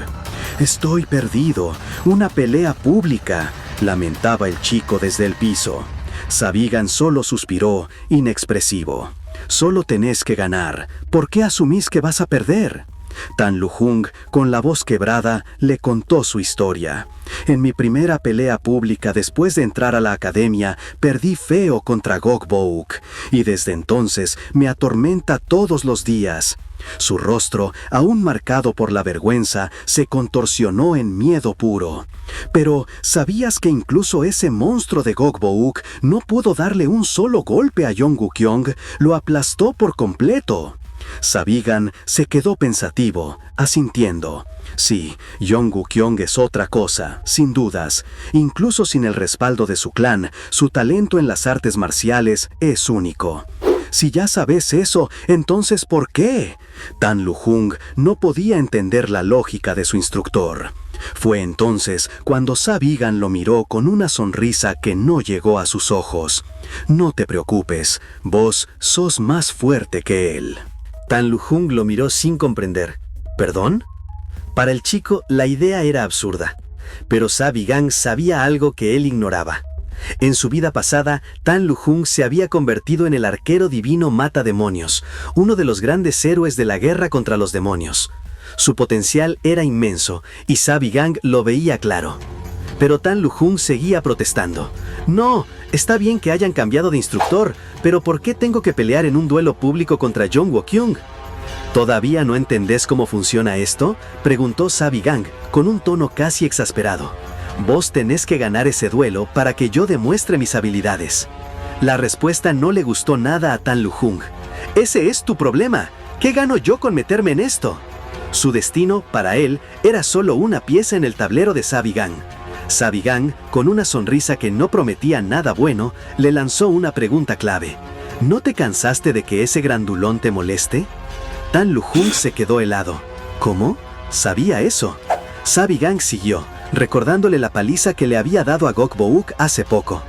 «Estoy perdido, una pelea pública», lamentaba el chico desde el piso. Sabigan solo suspiró, inexpresivo. «Solo tenés que ganar. ¿Por qué asumís que vas a perder?». Tan Lu Jung, con la voz quebrada, le contó su historia. «En mi primera pelea pública después de entrar a la academia, perdí feo contra Gok Bouk, y desde entonces me atormenta todos los días». Su rostro, aún marcado por la vergüenza, se contorsionó en miedo puro. «Pero, ¿sabías que incluso ese monstruo de Gok Bouk no pudo darle un solo golpe a Yonggukyong? Lo aplastó por completo». Sabigan se quedó pensativo, asintiendo. Sí, Yonggukyong es otra cosa, sin dudas. Incluso sin el respaldo de su clan, su talento en las artes marciales es único. «Si ya sabes eso, entonces ¿por qué?». Tan Lu Jung no podía entender la lógica de su instructor. Fue entonces cuando Sabigan lo miró con una sonrisa que no llegó a sus ojos. «No te preocupes, vos sos más fuerte que él». Tan Lu Jung lo miró sin comprender. ¿Perdón? Para el chico, la idea era absurda. Pero Sabigan sabía algo que él ignoraba. En su vida pasada, Tan Lu Jung se había convertido en el arquero divino mata demonios, uno de los grandes héroes de la guerra contra los demonios. Su potencial era inmenso, y Sabigan lo veía claro. Pero Tan Lu Jung seguía protestando. «No, está bien que hayan cambiado de instructor, pero ¿por qué tengo que pelear en un duelo público contra Yonggukyong?». «¿Todavía no entendés cómo funciona esto?», preguntó Sabigan, con un tono casi exasperado. «Vos tenés que ganar ese duelo para que yo demuestre mis habilidades». La respuesta no le gustó nada a Tan Lu Jung. «Ese es tu problema. ¿Qué gano yo con meterme en esto?». Su destino, para él, era solo una pieza en el tablero de Sabigan. Sabigan, con una sonrisa que no prometía nada bueno, le lanzó una pregunta clave. «¿No te cansaste de que ese grandulón te moleste?». Tan Lu Jung se quedó helado. ¿Cómo? ¿Sabía eso? Sabigan siguió, recordándole la paliza que le había dado a Gok Bouk hace poco.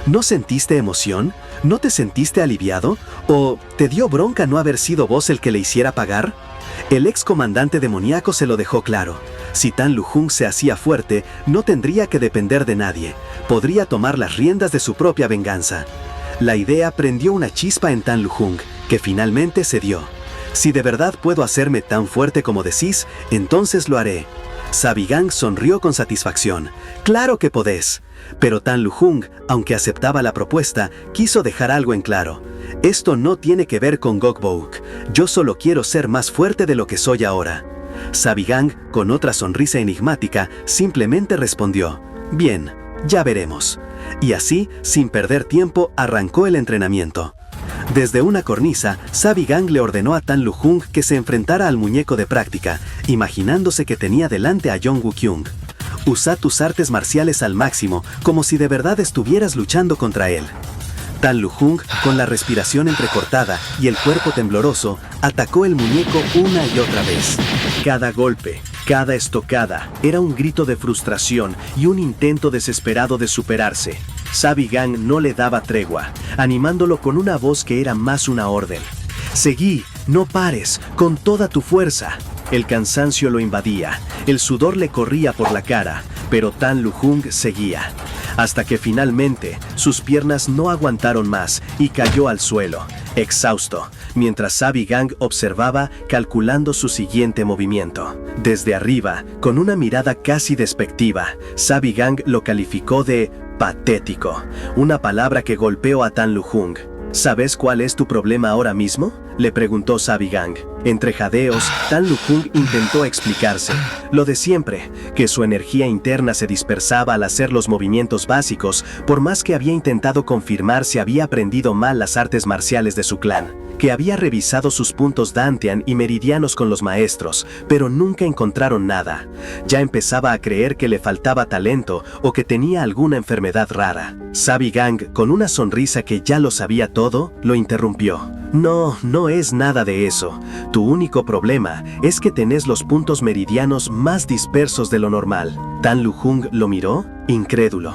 ¿No sentiste emoción? ¿No te sentiste aliviado? ¿O te dio bronca no haber sido vos el que le hiciera pagar? El ex comandante demoníaco se lo dejó claro. Si Tan Lu Jung se hacía fuerte, no tendría que depender de nadie. Podría tomar las riendas de su propia venganza. La idea prendió una chispa en Tan Lu Jung, que finalmente cedió. «Si de verdad puedo hacerme tan fuerte como decís, entonces lo haré». Sabigan sonrió con satisfacción. «Claro que podés». Pero Tan Lu Jung, aunque aceptaba la propuesta, quiso dejar algo en claro. «Esto no tiene que ver con Gok Bouk. Yo solo quiero ser más fuerte de lo que soy ahora». Sabigan, con otra sonrisa enigmática, simplemente respondió: «Bien, ya veremos». Y así, sin perder tiempo, arrancó el entrenamiento. Desde una cornisa, Sabigan le ordenó a Tan Lu Jung que se enfrentara al muñeco de práctica, imaginándose que tenía delante a Yonggukyong. «Usa tus artes marciales al máximo, como si de verdad estuvieras luchando contra él». Tan Lu Jung, con la respiración entrecortada y el cuerpo tembloroso, atacó el muñeco una y otra vez. Cada golpe, cada estocada, era un grito de frustración y un intento desesperado de superarse. Sabigan no le daba tregua, animándolo con una voz que era más una orden. «Seguí, no pares, con toda tu fuerza». El cansancio lo invadía, el sudor le corría por la cara, pero Tan Lu Jung seguía. Hasta que finalmente sus piernas no aguantaron más y cayó al suelo, exhausto, mientras Sabigan observaba calculando su siguiente movimiento. Desde arriba, con una mirada casi despectiva, Sabigan lo calificó de patético, una palabra que golpeó a Tan Lu Jung. «¿Sabes cuál es tu problema ahora mismo?», le preguntó Sabigan. Entre jadeos, Tan Lu Jung intentó explicarse. Lo de siempre, que su energía interna se dispersaba al hacer los movimientos básicos, por más que había intentado confirmar si había aprendido mal las artes marciales de su clan, que había revisado sus puntos Dantian y meridianos con los maestros, pero nunca encontraron nada. Ya empezaba a creer que le faltaba talento o que tenía alguna enfermedad rara. Sabigan, con una sonrisa que ya lo sabía todo, lo interrumpió. No, no es nada de eso. Tu único problema es que tenés los puntos meridianos más dispersos de lo normal. Tan Lu Jung lo miró, incrédulo.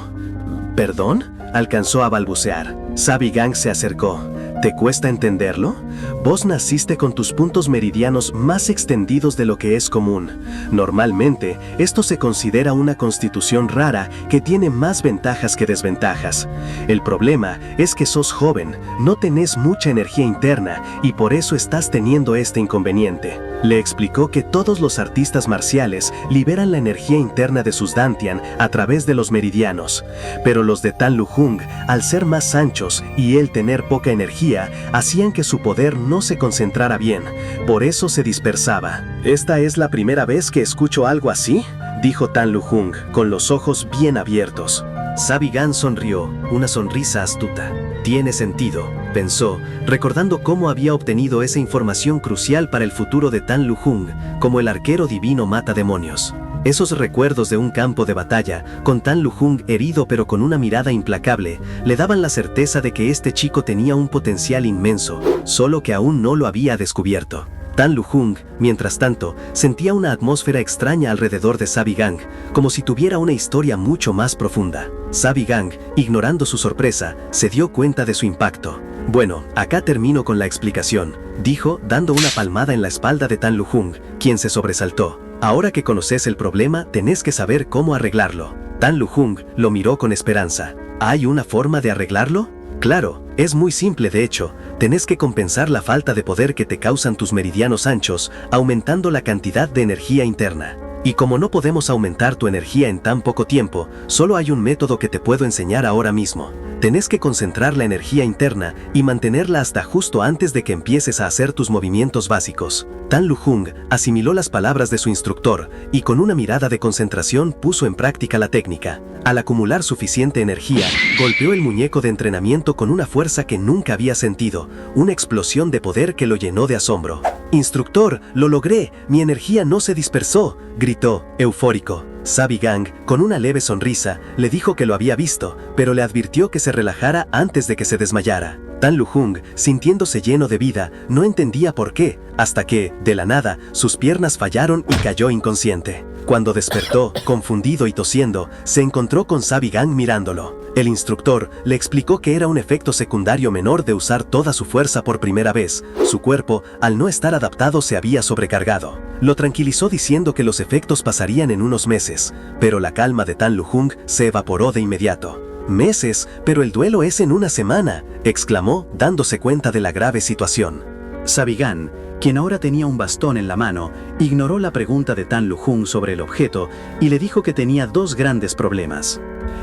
¿Perdón?, alcanzó a balbucear. Sabigang se acercó. ¿Te cuesta entenderlo? Vos naciste con tus puntos meridianos más extendidos de lo que es común. Normalmente, esto se considera una constitución rara que tiene más ventajas que desventajas. El problema es que sos joven, no tenés mucha energía interna y por eso estás teniendo este inconveniente. Le explicó que todos los artistas marciales liberan la energía interna de sus dantian a través de los meridianos, pero los de Tan Lu Jung, al ser más anchos y él tener poca energía, hacían que su poder no se concentrara bien, por eso se dispersaba. ¿Esta es la primera vez que escucho algo así?, dijo Tan Lu Jung, con los ojos bien abiertos. Sabigang sonrió, una sonrisa astuta. Tiene sentido, pensó, recordando cómo había obtenido esa información crucial para el futuro de Tan Lu Jung, como el arquero divino mata demonios. Esos recuerdos de un campo de batalla, con Tan Lu Jung herido pero con una mirada implacable, le daban la certeza de que este chico tenía un potencial inmenso, solo que aún no lo había descubierto. Tan Lu Jung, mientras tanto, sentía una atmósfera extraña alrededor de Sabigang, como si tuviera una historia mucho más profunda. Sabigang, ignorando su sorpresa, se dio cuenta de su impacto. Bueno, acá termino con la explicación, dijo, dando una palmada en la espalda de Tan Lu Jung, quien se sobresaltó. Ahora que conoces el problema, tenés que saber cómo arreglarlo. Tan Lu Jung lo miró con esperanza. ¿Hay una forma de arreglarlo? Claro, es muy simple de hecho. Tenés que compensar la falta de poder que te causan tus meridianos anchos, aumentando la cantidad de energía interna. Y como no podemos aumentar tu energía en tan poco tiempo, solo hay un método que te puedo enseñar ahora mismo. Tenés que concentrar la energía interna y mantenerla hasta justo antes de que empieces a hacer tus movimientos básicos. Tan Lu Jung asimiló las palabras de su instructor y con una mirada de concentración puso en práctica la técnica. Al acumular suficiente energía, golpeó el muñeco de entrenamiento con una fuerza que nunca había sentido, una explosión de poder que lo llenó de asombro. «Instructor, lo logré, mi energía no se dispersó», gritó, eufórico. Sabigang, con una leve sonrisa, le dijo que lo había visto, pero le advirtió que se relajara antes de que se desmayara. Tan Lu Jung, sintiéndose lleno de vida, no entendía por qué, hasta que, de la nada, sus piernas fallaron y cayó inconsciente. Cuando despertó, confundido y tosiendo, se encontró con Sabigang mirándolo. El instructor le explicó que era un efecto secundario menor de usar toda su fuerza por primera vez. Su cuerpo, al no estar adaptado, se había sobrecargado. Lo tranquilizó diciendo que los efectos pasarían en unos meses, pero la calma de Tan Lu Jung se evaporó de inmediato. «Meses, pero el duelo es en una semana», exclamó, dándose cuenta de la grave situación. Sabigang, quien ahora tenía un bastón en la mano, ignoró la pregunta de Tan Lu Jung sobre el objeto y le dijo que tenía dos grandes problemas.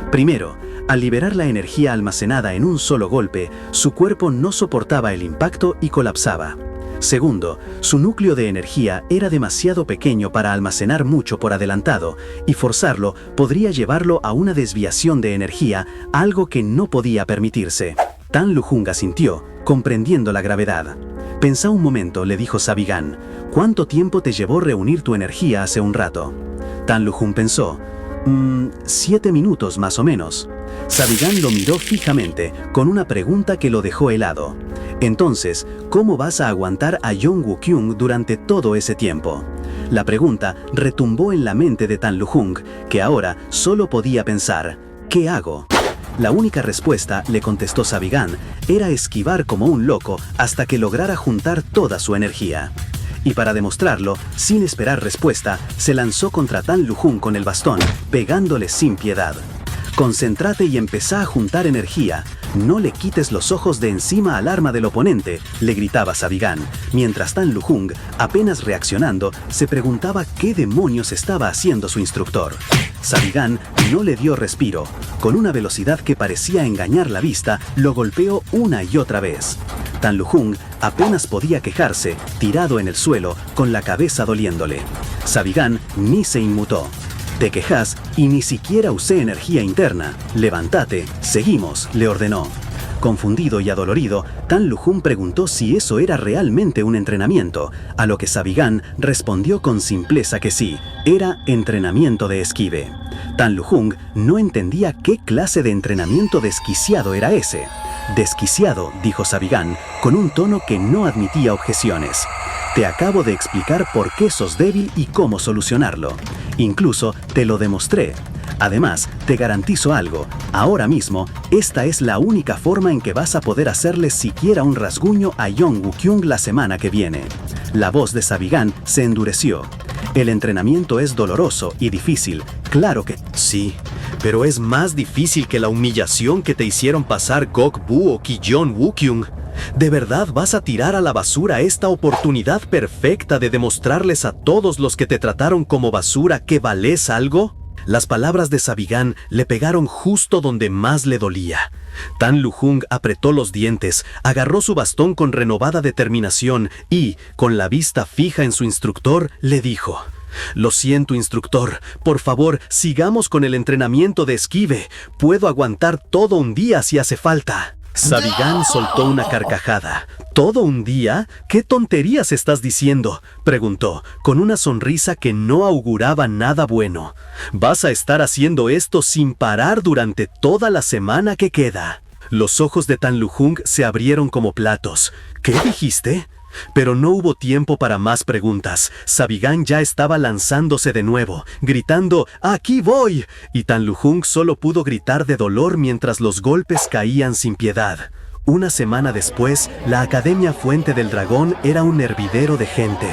Primero, al liberar la energía almacenada en un solo golpe, su cuerpo no soportaba el impacto y colapsaba. Segundo, su núcleo de energía era demasiado pequeño para almacenar mucho por adelantado, y forzarlo podría llevarlo a una desviación de energía, algo que no podía permitirse. Tan Lu Jung asintió, comprendiendo la gravedad. «Pensá un momento», le dijo Sabigang. «¿Cuánto tiempo te llevó reunir tu energía hace un rato?» Tan Lu Jung pensó. 7 minutos más o menos». Sabigang lo miró fijamente, con una pregunta que lo dejó helado. «Entonces, ¿cómo vas a aguantar a Jung Woo-kyung durante todo ese tiempo?». La pregunta retumbó en la mente de Tan Lu Jung, que ahora solo podía pensar, «¿Qué hago?». La única respuesta, le contestó Sabigang, era esquivar como un loco hasta que lograra juntar toda su energía. Y para demostrarlo, sin esperar respuesta, se lanzó contra Tan Lu Jung con el bastón, pegándole sin piedad. «Concéntrate y empezá a juntar energía. No le quites los ojos de encima al arma del oponente», le gritaba Sabigang, mientras Tan Lu Jung, apenas reaccionando, se preguntaba qué demonios estaba haciendo su instructor. Sabigang no le dio respiro. Con una velocidad que parecía engañar la vista, lo golpeó una y otra vez. Tan Lu Jung apenas podía quejarse, tirado en el suelo, con la cabeza doliéndole. Sabigang ni se inmutó. «Te quejas y ni siquiera usé energía interna. Levántate, seguimos», le ordenó. Confundido y adolorido, Tan Lu Jung preguntó si eso era realmente un entrenamiento, a lo que Sabigang respondió con simpleza que sí, era entrenamiento de esquive. Tan Lu Jung no entendía qué clase de entrenamiento desquiciado era ese. Desquiciado, dijo Sabigan, con un tono que no admitía objeciones. Te acabo de explicar por qué sos débil y cómo solucionarlo. Incluso te lo demostré. Además, te garantizo algo. Ahora mismo, esta es la única forma en que vas a poder hacerle siquiera un rasguño a Yeon Woo-kyung la semana que viene. La voz de Sabigan se endureció. El entrenamiento es doloroso y difícil, claro que Sí, pero es más difícil que la humillación que te hicieron pasar Gok Buok y Yeon Woo-kyung. ¿De verdad vas a tirar a la basura esta oportunidad perfecta de demostrarles a todos los que te trataron como basura que vales algo? Las palabras de Sabigan le pegaron justo donde más le dolía. Tan Lu-jung apretó los dientes, agarró su bastón con renovada determinación y, con la vista fija en su instructor, le dijo: «Lo siento, instructor. Por favor, sigamos con el entrenamiento de esquive. Puedo aguantar todo un día si hace falta». Sabigan soltó una carcajada. ¿Todo un día? ¿Qué tonterías estás diciendo?, preguntó, con una sonrisa que no auguraba nada bueno. Vas a estar haciendo esto sin parar durante toda la semana que queda. Los ojos de Tan Lu-jung se abrieron como platos. ¿Qué dijiste? Pero no hubo tiempo para más preguntas. Sabigan ya estaba lanzándose de nuevo, gritando «¡Aquí voy!», y Tan Lu-jung solo pudo gritar de dolor mientras los golpes caían sin piedad. Una semana después, la Academia Fuente del Dragón era un hervidero de gente.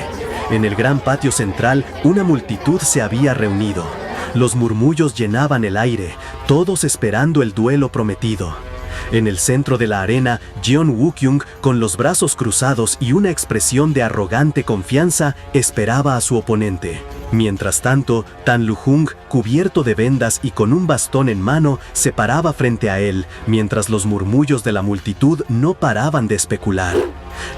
En el gran patio central, una multitud se había reunido. Los murmullos llenaban el aire, todos esperando el duelo prometido. En el centro de la arena, Yeon Woo-kyung, con los brazos cruzados y una expresión de arrogante confianza, esperaba a su oponente. Mientras tanto, Tan Lu-jung, cubierto de vendas y con un bastón en mano, se paraba frente a él, mientras los murmullos de la multitud no paraban de especular.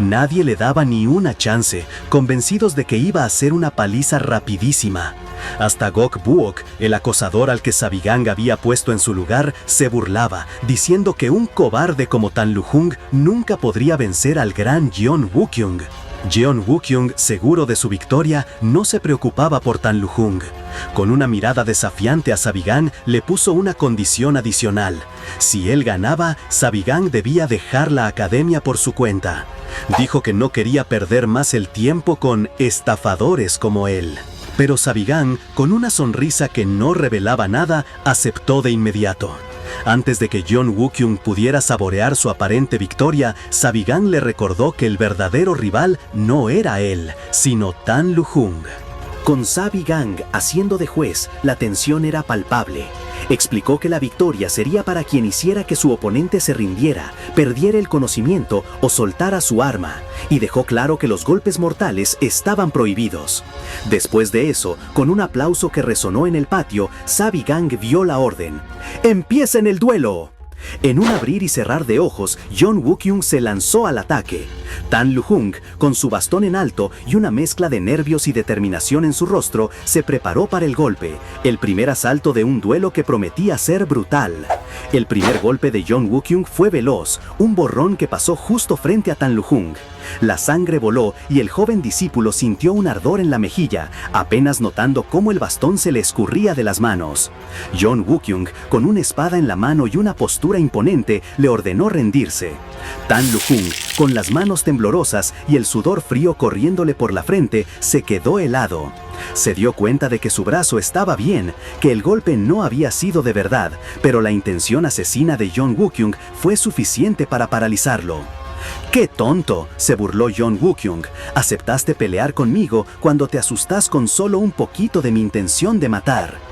Nadie le daba ni una chance, convencidos de que iba a ser una paliza rapidísima. Hasta Gok Buok, el acosador al que Sabigan había puesto en su lugar, se burlaba, diciendo que un cobarde como Tan Lu-jung nunca podría vencer al gran Yeon Woo-kyung. Yeon Woo-kyung, seguro de su victoria, no se preocupaba por Tan Lu-jung. Con una mirada desafiante a Sabigan, le puso una condición adicional. Si él ganaba, Sabigan debía dejar la academia por su cuenta. Dijo que no quería perder más el tiempo con estafadores como él. Pero Sabigan, con una sonrisa que no revelaba nada, aceptó de inmediato. Antes de que Yeon Woo-kyung pudiera saborear su aparente victoria, Sabigan le recordó que el verdadero rival no era él, sino Tan Lu-jung. Con Sabigan haciendo de juez, la tensión era palpable. Explicó que la victoria sería para quien hiciera que su oponente se rindiera, perdiera el conocimiento o soltara su arma, y dejó claro que los golpes mortales estaban prohibidos. Después de eso, con un aplauso que resonó en el patio, Sabigan vio la orden. ¡Empiecen el duelo! En un abrir y cerrar de ojos, Yeon Woo-kyung se lanzó al ataque. Tan Lu-jung, con su bastón en alto y una mezcla de nervios y determinación en su rostro, se preparó para el golpe, el primer asalto de un duelo que prometía ser brutal. El primer golpe de Yeon Woo-kyung fue veloz, un borrón que pasó justo frente a Tan Lu-jung. La sangre voló y el joven discípulo sintió un ardor en la mejilla, apenas notando cómo el bastón se le escurría de las manos. Yeon Woo-kyung, con una espada en la mano y una postura imponente, le ordenó rendirse. Tan Lu-jung, con las manos temblorosas y el sudor frío corriéndole por la frente, se quedó helado. Se dio cuenta de que su brazo estaba bien, que el golpe no había sido de verdad, pero la intención asesina de Yeon Woo-kyung fue suficiente para paralizarlo. ¡Qué tonto!, se burló Yeon Woo-kyung. Aceptaste pelear conmigo cuando te asustas con solo un poquito de mi intención de matar.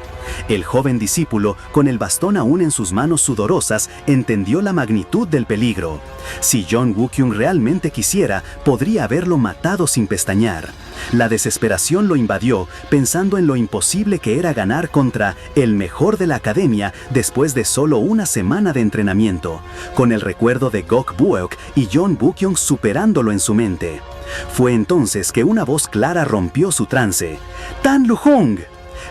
El joven discípulo, con el bastón aún en sus manos sudorosas, entendió la magnitud del peligro. Si Yeon Woo-kyung realmente quisiera, podría haberlo matado sin pestañear. La desesperación lo invadió, pensando en lo imposible que era ganar contra el mejor de la academia después de solo una semana de entrenamiento, con el recuerdo de Gok Buok y Yeon Woo-kyung superándolo en su mente. Fue entonces que una voz clara rompió su trance. ¡Tan Lu-jung!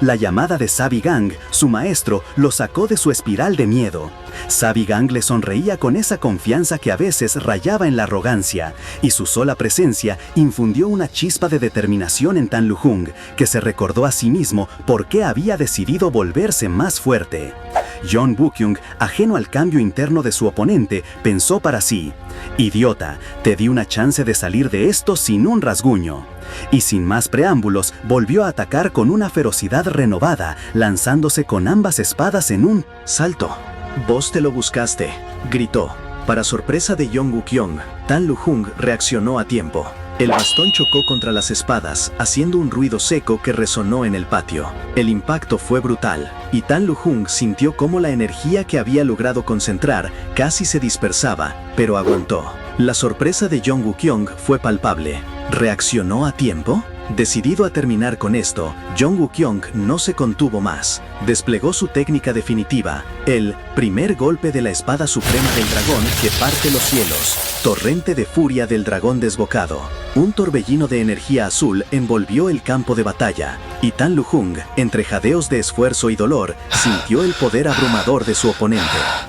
La llamada de Sabigan, su maestro, lo sacó de su espiral de miedo. Sabigan le sonreía con esa confianza que a veces rayaba en la arrogancia, y su sola presencia infundió una chispa de determinación en Tan Lu-jung, que se recordó a sí mismo por qué había decidido volverse más fuerte. Jeon Woo-kyung, ajeno al cambio interno de su oponente, pensó para sí: «Idiota, te di una chance de salir de esto sin un rasguño». Y sin más preámbulos, volvió a atacar con una ferocidad renovada, lanzándose con ambas espadas en un salto. «Vos te lo buscaste», gritó. Para sorpresa de Jeon Woo-kyung, Tan Lu-jung reaccionó a tiempo. El bastón chocó contra las espadas, haciendo un ruido seco que resonó en el patio. El impacto fue brutal, y Tan Lu-jung sintió cómo la energía que había logrado concentrar casi se dispersaba, pero aguantó. La sorpresa de Jeon Woo-kyung fue palpable. ¿Reaccionó a tiempo? Decidido a terminar con esto, Jeon Woo-kyung no se contuvo más. Desplegó su técnica definitiva, el primer golpe de la espada suprema del dragón que parte los cielos, torrente de furia del dragón desbocado. Un torbellino de energía azul envolvió el campo de batalla, y Tan Lu-jung, entre jadeos de esfuerzo y dolor, sintió el poder abrumador de su oponente.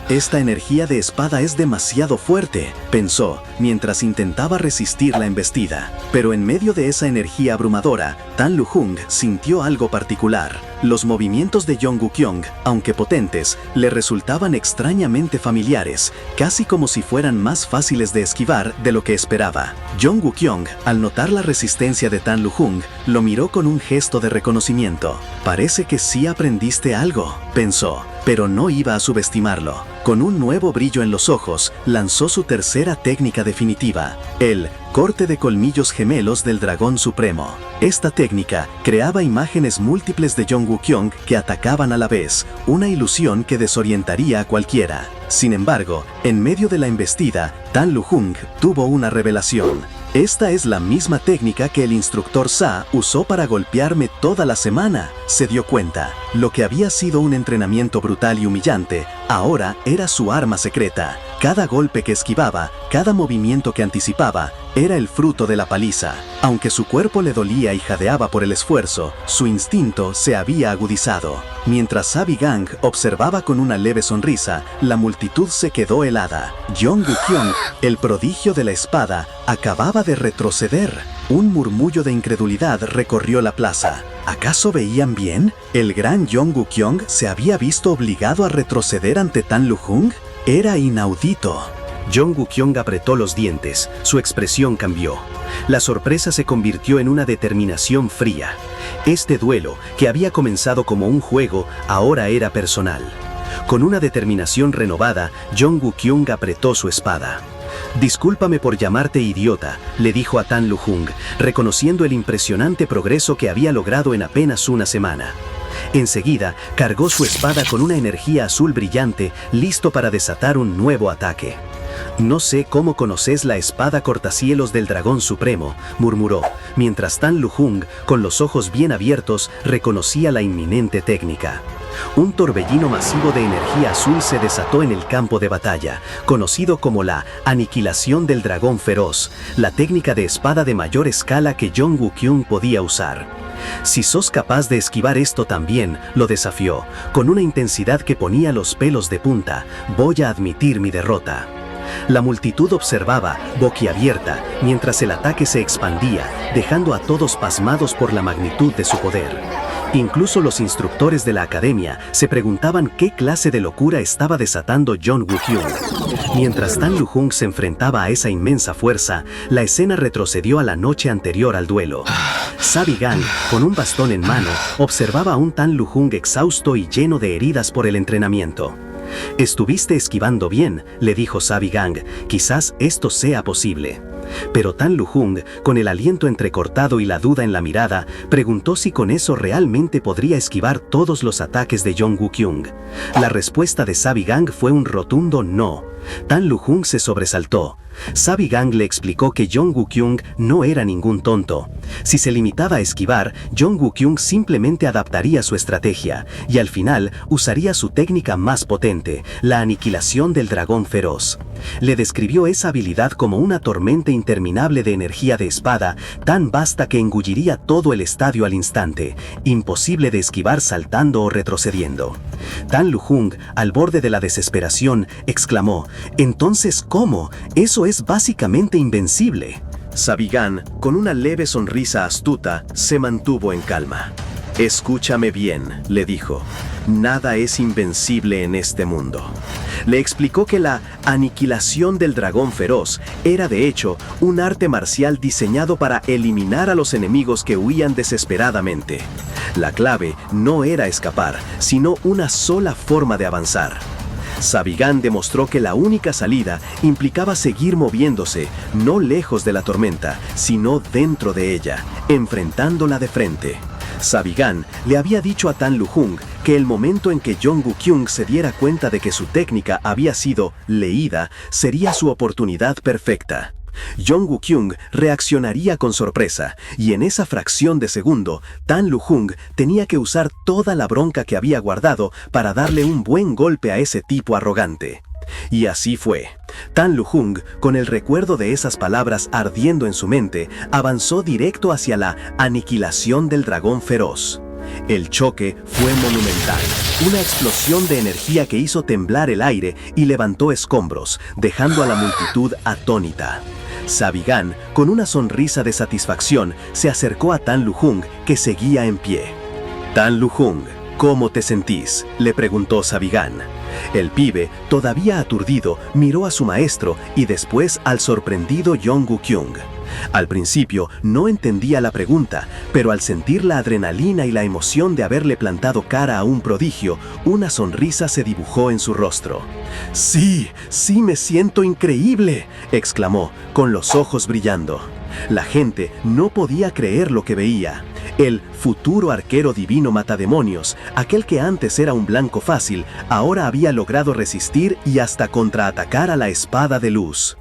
«Esta energía de espada es demasiado fuerte», pensó, mientras intentaba resistir la embestida. Pero en medio de esa energía abrumadora, Tan Lu-jung sintió algo particular. Los movimientos de Jeon Woo-kyung, aunque potentes, le resultaban extrañamente familiares, casi como si fueran más fáciles de esquivar de lo que esperaba. Jeon Woo-kyung, al notar la resistencia de Tan Lu-jung, lo miró con un gesto de reconocimiento. «Parece que sí aprendiste algo», pensó, pero no iba a subestimarlo. Con un nuevo brillo en los ojos, lanzó su tercera técnica definitiva, el corte de colmillos gemelos del dragón supremo. Esta técnica creaba imágenes múltiples de Jeon Woo-kyung que atacaban a la vez, una ilusión que desorientaría a cualquiera. Sin embargo, en medio de la embestida, Tan Lu-jung tuvo una revelación. «Esta es la misma técnica que el instructor Sa usó para golpearme toda la semana», se dio cuenta. Lo que había sido un entrenamiento brutal y humillante, ahora era su arma secreta. Cada golpe que esquivaba, cada movimiento que anticipaba, era el fruto de la paliza. Aunque su cuerpo le dolía y jadeaba por el esfuerzo, su instinto se había agudizado. Mientras Sabi-gang observaba con una leve sonrisa, la multitud se quedó helada. Jeon Woo-kyung, el prodigio de la espada, acababa de retroceder. Un murmullo de incredulidad recorrió la plaza. ¿Acaso veían bien? ¿El gran Jeon Woo-kyung se había visto obligado a retroceder ante Tan Lu-jung? Era inaudito. Jeon Woo-kyung apretó los dientes, su expresión cambió. La sorpresa se convirtió en una determinación fría. Este duelo, que había comenzado como un juego, ahora era personal. Con una determinación renovada, Jeon Woo-kyung apretó su espada. «Discúlpame por llamarte idiota», le dijo a Tan Lu-jung, reconociendo el impresionante progreso que había logrado en apenas una semana. Enseguida, cargó su espada con una energía azul brillante, listo para desatar un nuevo ataque. «No sé cómo conoces la espada cortacielos del dragón supremo», murmuró, mientras Tan Lu-jung, con los ojos bien abiertos, reconocía la inminente técnica. Un torbellino masivo de energía azul se desató en el campo de batalla, conocido como la aniquilación del dragón feroz, la técnica de espada de mayor escala que Jeon Woo-kyung podía usar. «Si sos capaz de esquivar esto también», lo desafió, con una intensidad que ponía los pelos de punta, «voy a admitir mi derrota». La multitud observaba, boquiabierta, mientras el ataque se expandía, dejando a todos pasmados por la magnitud de su poder. Incluso los instructores de la academia se preguntaban qué clase de locura estaba desatando Jeon Woo-kyung. Mientras Tan Lu-jung se enfrentaba a esa inmensa fuerza, la escena retrocedió a la noche anterior al duelo. Sabi-gang, con un bastón en mano, observaba a un Tan Lu-jung exhausto y lleno de heridas por el entrenamiento. «Estuviste esquivando bien», le dijo Sabi-gang, «quizás esto sea posible». Pero Tan Lu-jung, con el aliento entrecortado y la duda en la mirada, preguntó si con eso realmente podría esquivar todos los ataques de Jeon Woo-kyung. La respuesta de Sabi-gang fue un rotundo no. Tan Lu-jung se sobresaltó. Sabi-gang le explicó que Jeon Woo-kyung no era ningún tonto. Si se limitaba a esquivar, Jeon Woo-kyung simplemente adaptaría su estrategia, y al final usaría su técnica más potente, la aniquilación del dragón feroz. Le describió esa habilidad como una tormenta interminable de energía de espada, tan vasta que engulliría todo el estadio al instante, imposible de esquivar saltando o retrocediendo. Tan Lu-jung, al borde de la desesperación, exclamó: «¿Entonces cómo? Eso es básicamente invencible». Sabi-gang, con una leve sonrisa astuta, se mantuvo en calma. Escúchame bien, le dijo. Nada es invencible en este mundo. Le explicó que la aniquilación del dragón feroz era de hecho un arte marcial diseñado para eliminar a los enemigos que huían desesperadamente. La clave no era escapar, sino una sola forma de avanzar. Savigan demostró que la única salida implicaba seguir moviéndose, no lejos de la tormenta, sino dentro de ella, enfrentándola de frente. Savigan le había dicho a Tan Lu Jung que el momento en que Jong-Uk-Kyung se diera cuenta de que su técnica había sido leída sería su oportunidad perfecta. Jong-Uk-Kyung reaccionaría con sorpresa, y en esa fracción de segundo, Tan Lu Jung tenía que usar toda la bronca que había guardado para darle un buen golpe a ese tipo arrogante. Y así fue. Tan Lu Jung, con el recuerdo de esas palabras ardiendo en su mente, avanzó directo hacia la aniquilación del dragón feroz. El choque fue monumental, una explosión de energía que hizo temblar el aire y levantó escombros, dejando a la multitud atónita. Savigan, con una sonrisa de satisfacción, se acercó a Tan Lu Jung, que seguía en pie. Tan Lu Jung, ¿cómo te sentís?, le preguntó Savigan. El pibe, todavía aturdido, miró a su maestro y después al sorprendido Jong-Uk-Kyung. Al principio no entendía la pregunta, pero al sentir la adrenalina y la emoción de haberle plantado cara a un prodigio, una sonrisa se dibujó en su rostro. ¡Sí, sí me siento increíble!, exclamó, con los ojos brillando. La gente no podía creer lo que veía. El futuro arquero divino matademonios, aquel que antes era un blanco fácil, ahora había logrado resistir y hasta contraatacar a la espada de luz.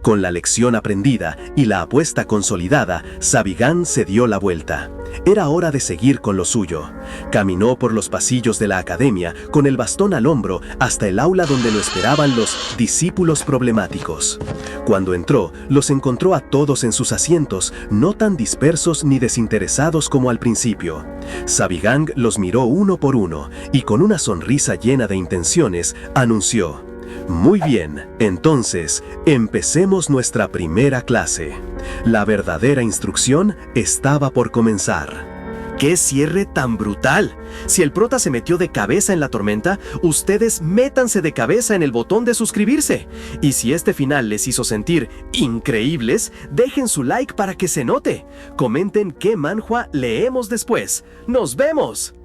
Con la lección aprendida y la apuesta consolidada, Savigan se dio la vuelta. Era hora de seguir con lo suyo. Caminó por los pasillos de la academia con el bastón al hombro hasta el aula donde lo esperaban los discípulos problemáticos. Cuando entró, los encontró a todos en sus asientos, no tan dispersos ni desinteresados como al principio. Savigan los miró uno por uno y con una sonrisa llena de intenciones, anunció: «Muy bien, entonces, empecemos nuestra primera clase. La verdadera instrucción estaba por comenzar». ¡Qué cierre tan brutal! Si el prota se metió de cabeza en la tormenta, ustedes métanse de cabeza en el botón de suscribirse. Y si este final les hizo sentir increíbles, dejen su like para que se note. Comenten qué manhwa leemos después. ¡Nos vemos!